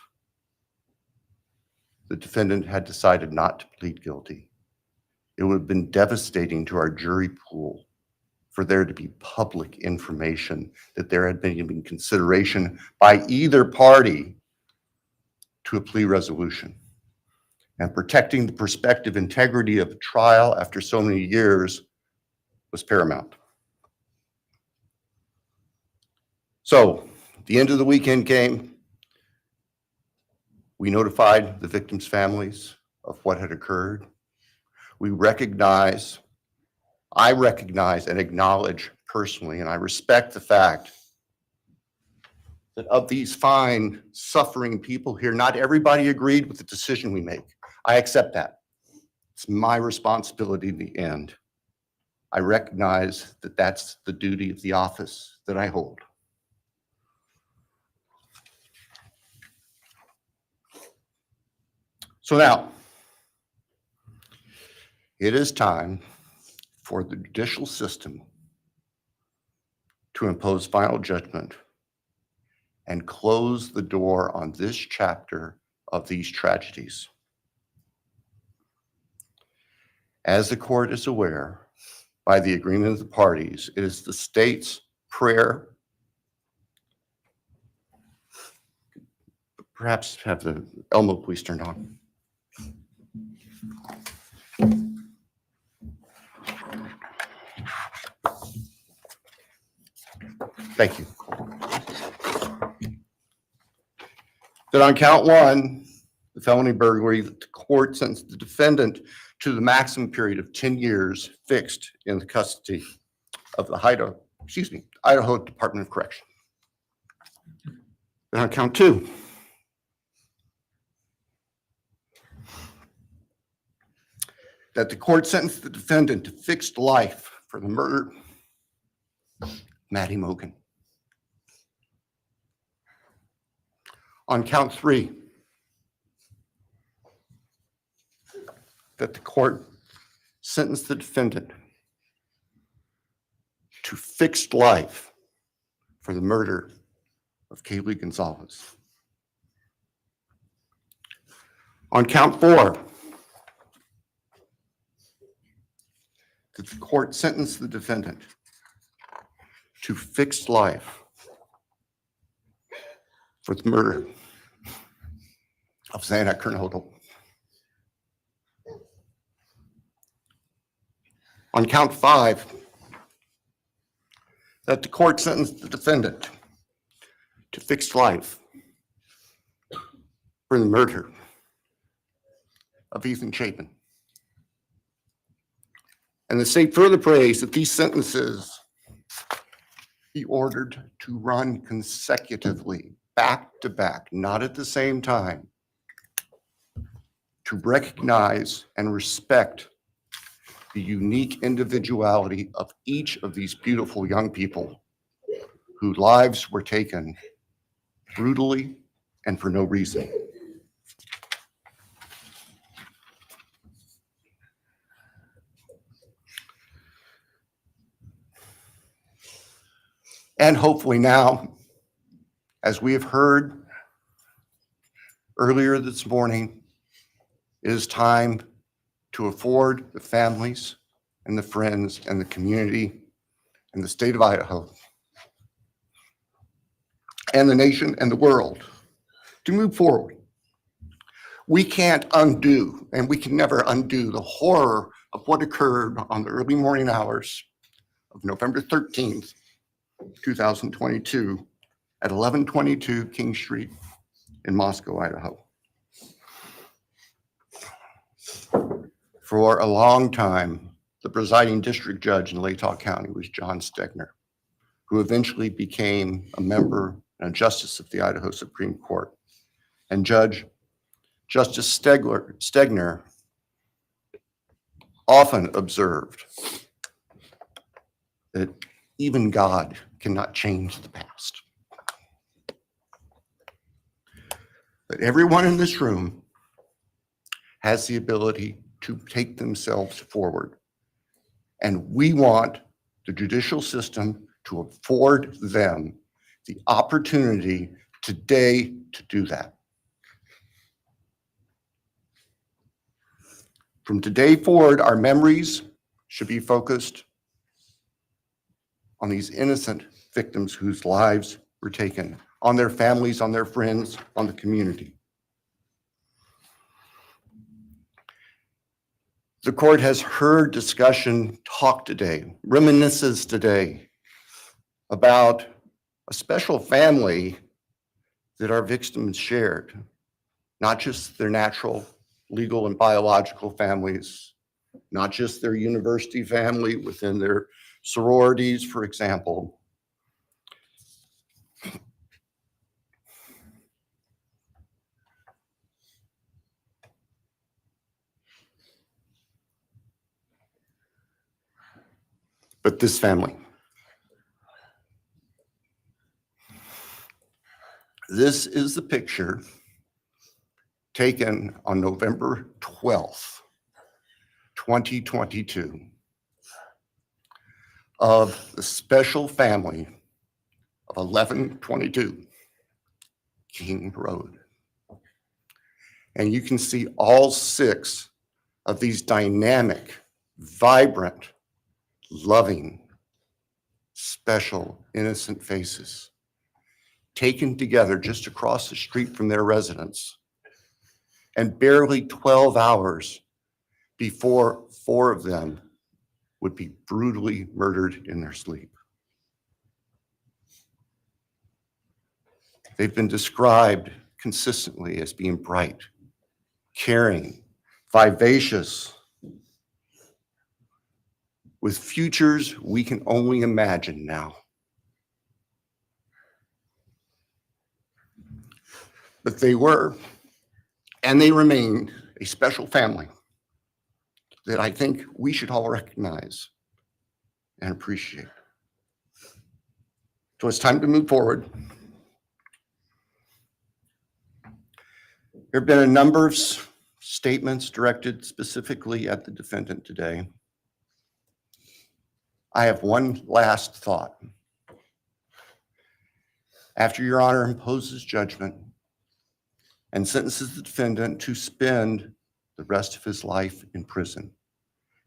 the defendant had decided not to plead guilty, it would have been devastating to our jury pool for there to be public information that there had been consideration by either party to a plea resolution. And protecting the prospective integrity of a trial after so many years was paramount. So the end of the weekend came. We notified the victims' families of what had occurred. I recognize and acknowledge personally, and I respect the fact that of these fine, suffering people here, not everybody agreed with the decision we make. I accept that. It's my responsibility in the end. I recognize that that's the duty of the office that I hold. So now, it is time for the judicial system to impose final judgment and close the door on this chapter of these tragedies. As the court is aware, by the agreement of the parties, it is the state's prayer. Perhaps have the Elmo police turned on. Thank you. That on count 1, the felony burglary, that the court sentenced the defendant to the maximum period of 10 years fixed in the custody of the Idaho Department of Correction. Then on count 2, that the court sentenced the defendant to fixed life for the murder of Maddie Mogen. On count 3, that the court sentenced the defendant to fixed life for the murder of Kaylee Gonzalez. On count 4, that the court sentenced the defendant to fixed life for the murder of Xana Kernodle. On count 5, that the court sentenced the defendant to fixed life for the murder of Ethan Chapin. And the state further prays that these sentences be ordered to run consecutively, back to back, not at the same time, to recognize and respect the unique individuality of each of these beautiful young people whose lives were taken brutally and for no reason. And hopefully now, as we have heard earlier this morning, it is time to afford the families and the friends and the community and the state of Idaho and the nation and the world to move forward. We can't undo, and we can never undo, the horror of what occurred on the early morning hours of November 13th, 2022 at 1122 King Street in Moscow, Idaho. For a long time, the presiding district judge in Latah County was John Stegner, who eventually became a member and a justice of the Idaho Supreme Court. And Justice Stegner often observed that even God cannot change the past. But everyone in this room has the ability to take themselves forward. And we want the judicial system to afford them the opportunity today to do that. From today forward, our memories should be focused on these innocent victims whose lives were taken, on their families, on their friends, on the community. The court has heard discussion, talk today, reminiscences today about a special family that our victims shared, not just their natural, legal, and biological families, not just their university family within their sororities, for example. But this family. This is the picture taken on November 12th, 2022, of the special family of 1122 King Road. And you can see all 6 of these dynamic, vibrant, loving, special, innocent faces taken together just across the street from their residence, and barely 12 hours before 4 of them would be brutally murdered in their sleep. They've been described consistently as being bright, caring, vivacious, with futures we can only imagine now. But they were, and they remain, a special family that I think we should all recognize and appreciate. So it's time to move forward. There have been a number of statements directed specifically at the defendant today. I have one last thought. After Your Honor imposes judgment and sentences the defendant to spend the rest of his life in prison,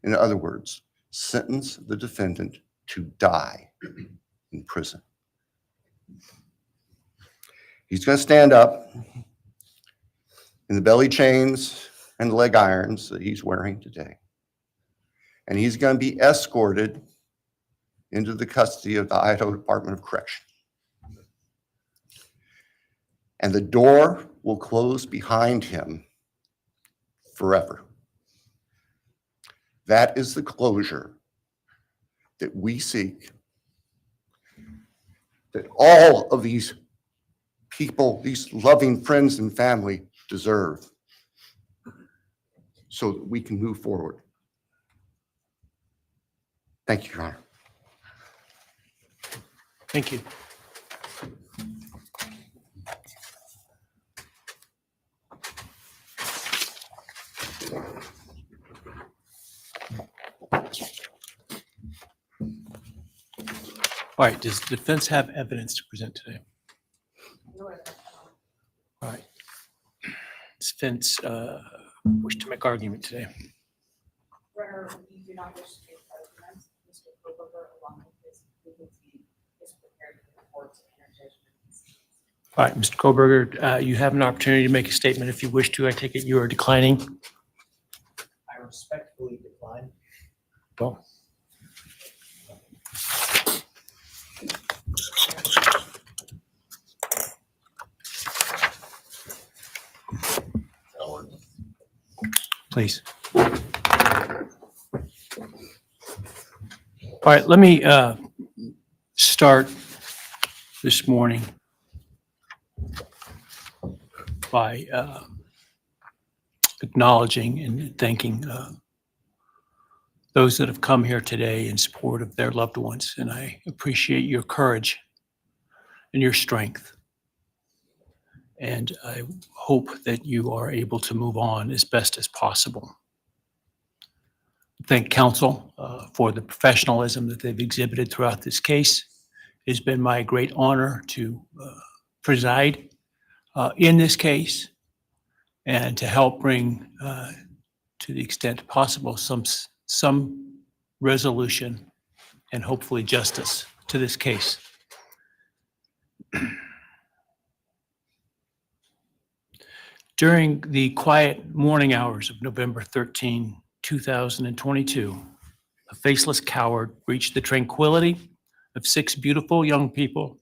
in other words, sentence the defendant to die in prison, he's going to stand up in the belly chains and leg irons that he's wearing today, and he's going to be escorted into the custody of the Idaho Department of Correction. And the door will close behind him forever. That is the closure that we seek, that all of these people, these loving friends and family deserve, so that we can move forward. Thank you, Your Honor. Thank you. All right, does the defense have evidence to present today? All right. Defense wish to make argument today. Runner, we do not wish to make arguments. Mr. Kohberger, along with his legal team, is prepared for the court to enter judgment. All right, Mr. Kohberger, you have an opportunity to make a statement if you wish to. I take it you are declining. I respectfully decline. Well, please. All right, let me start this morning by acknowledging and thanking those that have come here today in support of their loved ones. And I appreciate your courage and your strength. And I hope that you are able to move on as best as possible. Thank counsel for the professionalism that they've exhibited throughout this case. It's been my great honor to preside in this case and to help bring, to the extent possible, some resolution and hopefully justice to this case. During the quiet morning hours of November 13, 2022, a faceless coward breached the tranquility of 6 beautiful young people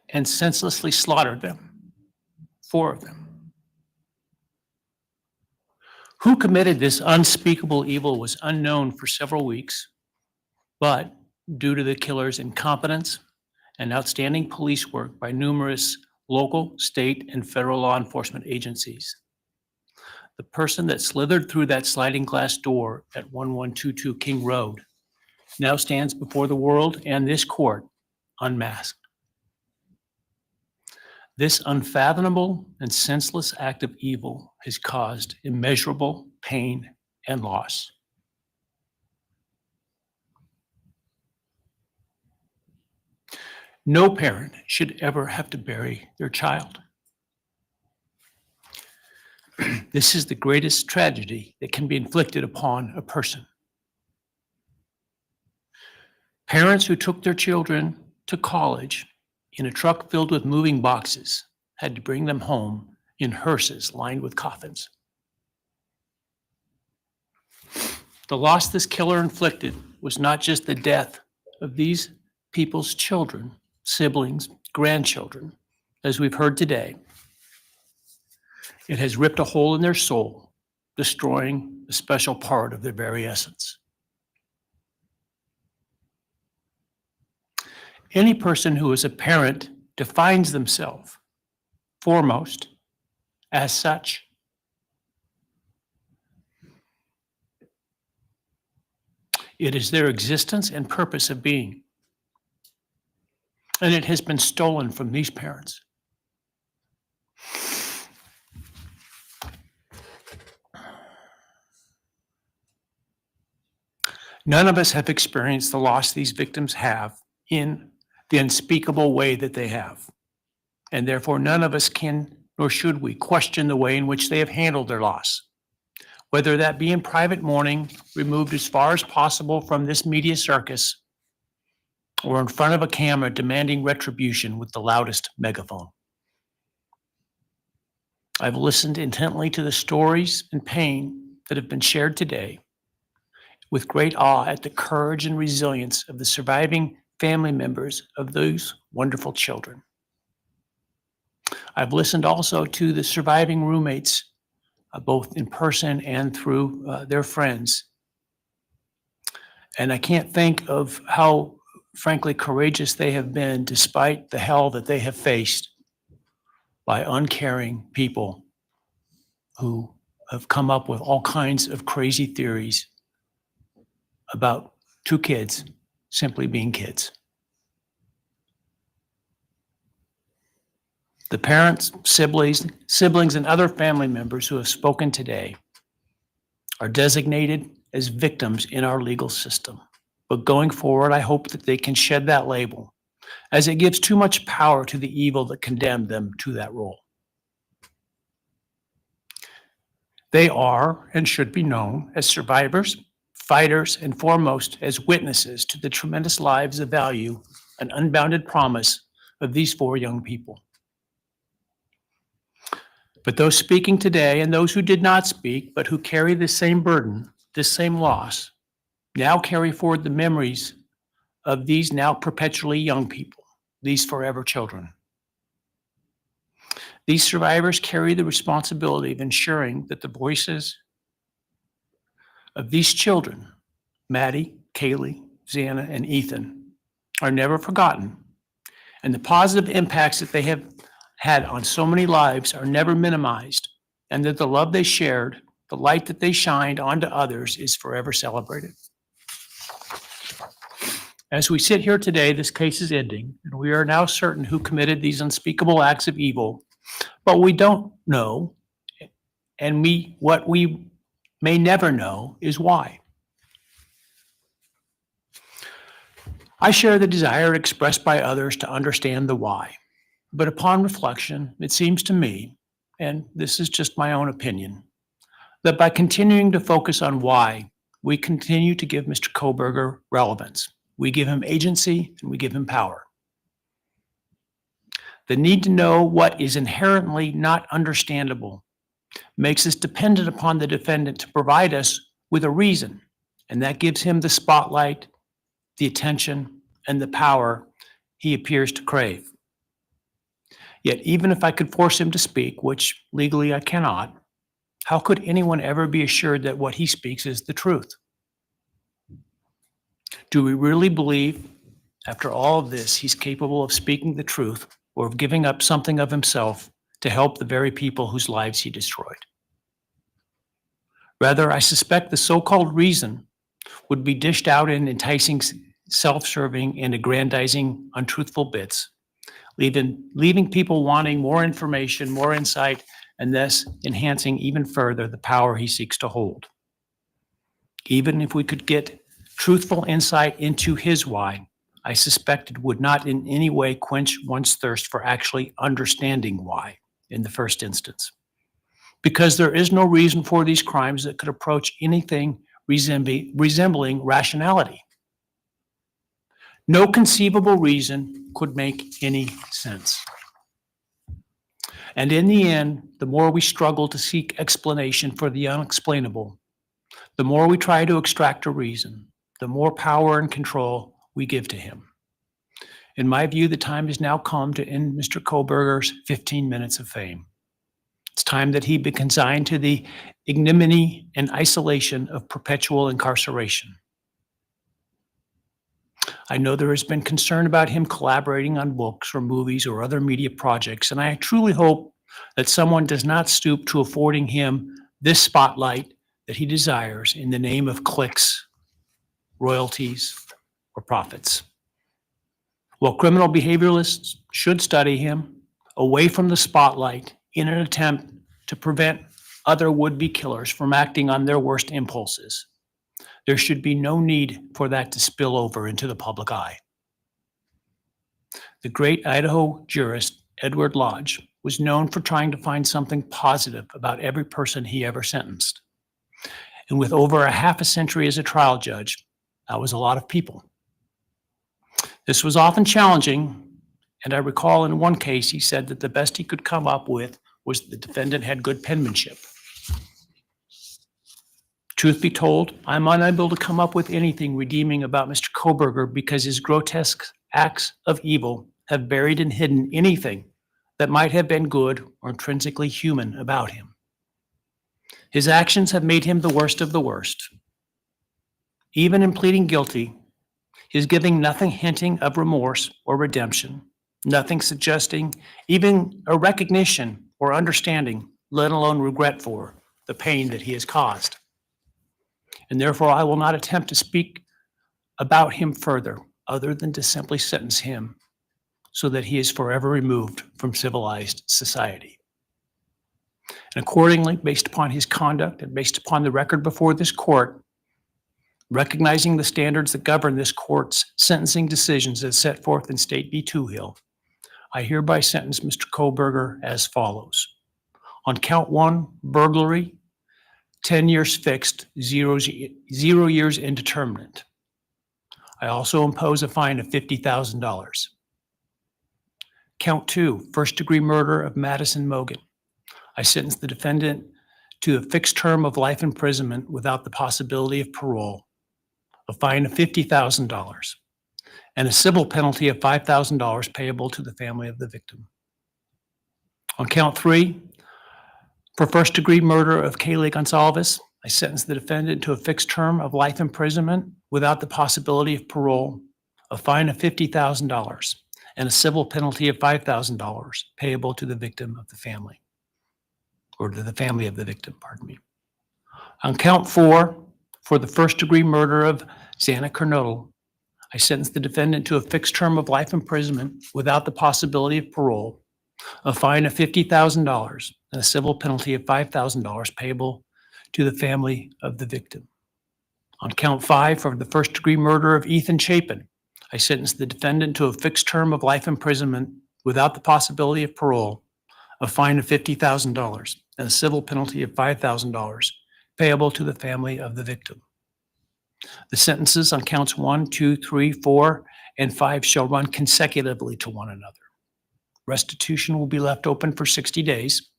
and senselessly slaughtered them, 4 of them. Who committed this unspeakable evil was unknown for several weeks, but due to the killer's incompetence and outstanding police work by numerous local, state, and federal law enforcement agencies, the person that slithered through that sliding glass door at 1122 King Road now stands before the world and this court unmasked. This unfathomable and senseless act of evil has caused immeasurable pain and loss. No parent should ever have to bury their child. This is the greatest tragedy that can be inflicted upon a person. Parents who took their children to college in a truck filled with moving boxes had to bring them home in hearses lined with coffins. The loss this killer inflicted was not just the death of these people's children, siblings, grandchildren, as we've heard today. It has ripped a hole in their soul, destroying a special part of their very essence. Any person who is a parent defines themselves foremost as such. It is their existence and purpose of being. And it has been stolen from these parents. None of us have experienced the loss these victims have in the unspeakable way that they have. And therefore, none of us can, nor should we, question the way in which they have handled their loss. Whether that be in private mourning, removed as far as possible from this media circus, or in front of a camera demanding retribution with the loudest megaphone. I've listened intently to the stories and pain that have been shared today, with great awe at the courage and resilience of the surviving family members of those wonderful children. I've listened also to the surviving roommates, both in person and through their friends. And I can't think of how, frankly, courageous they have been despite the hell that they have faced by uncaring people who have come up with all kinds of crazy theories about two kids simply being kids. The parents, siblings, and other family members who have spoken today are designated as victims in our legal system. But going forward, I hope that they can shed that label, as it gives too much power to the evil that condemned them to that role. They are and should be known as survivors, fighters, and foremost as witnesses to the tremendous lives of value and unbounded promise of these 4 young people. But those speaking today and those who did not speak, but who carry the same burden, this same loss, now carry forward the memories of these now perpetually young people, these forever children. These survivors carry the responsibility of ensuring that the voices of these children, Maddie, Kaylee, Xana, and Ethan, are never forgotten, and the positive impacts that they have had on so many lives are never minimized, and that the love they shared, the light that they shined onto others is forever celebrated. As we sit here today, this case is ending, and we are now certain who committed these unspeakable acts of evil, but we don't know, and what we may never know is why. I share the desire expressed by others to understand the why. But upon reflection, it seems to me, and this is just my own opinion, that by continuing to focus on why, we continue to give Mr. Kohberger relevance. We give him agency and we give him power. The need to know what is inherently not understandable makes us dependent upon the defendant to provide us with a reason, and that gives him the spotlight, the attention, and the power he appears to crave. Yet even if I could force him to speak, which legally I cannot, how could anyone ever be assured that what he speaks is the truth? Do we really believe, after all of this, he's capable of speaking the truth or of giving up something of himself to help the very people whose lives he destroyed? Rather, I suspect the so-called reason would be dished out in enticing, self-serving, and aggrandizing untruthful bits, leaving people wanting more information, more insight, and thus enhancing even further the power he seeks to hold. Even if we could get truthful insight into his why, I suspect it would not in any way quench one's thirst for actually understanding why in the first instance. Because there is no reason for these crimes that could approach anything resembling rationality. No conceivable reason could make any sense. And in the end, the more we struggle to seek explanation for the unexplainable, the more we try to extract a reason, the more power and control we give to him. In my view, the time has now come to end Mr. Kohberger's 15 minutes of fame. It's time that he be consigned to the ignominy and isolation of perpetual incarceration. I know there has been concern about him collaborating on books or movies or other media projects, and I truly hope that someone does not stoop to affording him this spotlight that he desires in the name of clicks, royalties, or profits. While criminal behavioralists should study him away from the spotlight in an attempt to prevent other would-be killers from acting on their worst impulses, There should be no need for that to spill over into the public eye. The great Idaho jurist Edward Lodge was known for trying to find something positive about every person he ever sentenced. And with over a half a century as a trial judge, that was a lot of people. This was often challenging, and I recall in one case he said that the best he could come up with was the defendant had good penmanship. Truth be told, I'm unable to come up with anything redeeming about Mr. Kohberger because his grotesque acts of evil have buried and hidden anything that might have been good or intrinsically human about him. His actions have made him the worst of the worst. Even in pleading guilty, his giving nothing hinting of remorse or redemption, nothing suggesting even a recognition or understanding, let alone regret for the pain that he has caused. And therefore, I will not attempt to speak about him further, other than to simply sentence him so that he is forever removed from civilized society. And accordingly, based upon his conduct and based upon the record before this court, recognizing the standards that govern this court's sentencing decisions as set forth in State v. Toohill, I hereby sentence Mr. Kohberger as follows. On count 1, burglary, 10 years fixed, 0 years indeterminate. I also impose a fine of $50,000. Count 2, first-degree murder of Madison Mogen. I sentence the defendant to a fixed term of life imprisonment without the possibility of parole, a fine of $50,000, and a civil penalty of $5,000 payable to the family of the victim. On count 3, for first-degree murder of Kaylee Gonzalez, I sentence the defendant to a fixed term of life imprisonment without the possibility of parole, a fine of $50,000, and a civil penalty of $5,000 payable to the victim of the family, or to the family of the victim, pardon me. On count 4, for the first-degree murder of Xana Kernodle, I sentence the defendant to a fixed term of life imprisonment without the possibility of parole, a fine of $50,000, and a civil penalty of $5,000 payable to the family of the victim. On count 5, for the first-degree murder of Ethan Chapin, I sentence the defendant to a fixed term of life imprisonment without the possibility of parole, a fine of $50,000, and a civil penalty of $5,000 payable to the family of the victim. The sentences on counts 1, 2, 3, 4, and 5 shall run consecutively to one another. Restitution will be left open for 60 days.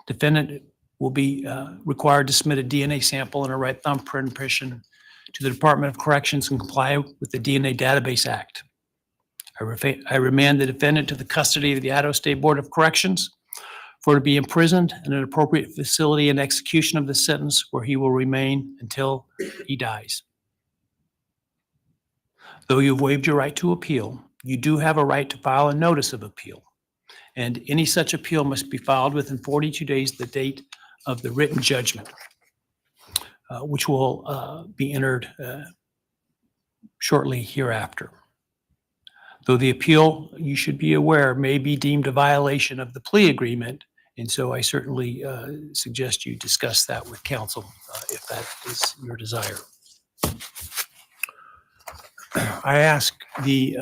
Defendant will be required to submit a DNA sample and a right thumbprint impression to the Department of Corrections and comply with the DNA Database Act. I remand the defendant to the custody of the Idaho State Board of Corrections for to be imprisoned in an appropriate facility in execution of the sentence where he will remain until he dies. Though you've waived your right to appeal, you do have a right to file a notice of appeal, and any such appeal must be filed within 42 days of the date of the written judgment, which will be entered shortly hereafter. Though the appeal, you should be aware, may be deemed a violation of the plea agreement, and so I certainly suggest you discuss that with counsel if that is your desire. I ask the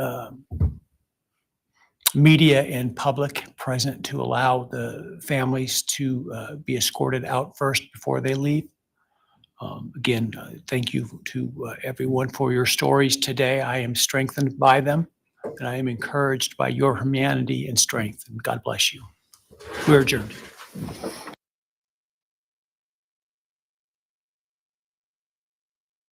media and public present to allow the families to be escorted out first before they leave. Again, thank you to everyone for your stories today. I am strengthened by them, and I am encouraged by your humanity and strength. And God bless you. We're adjourned.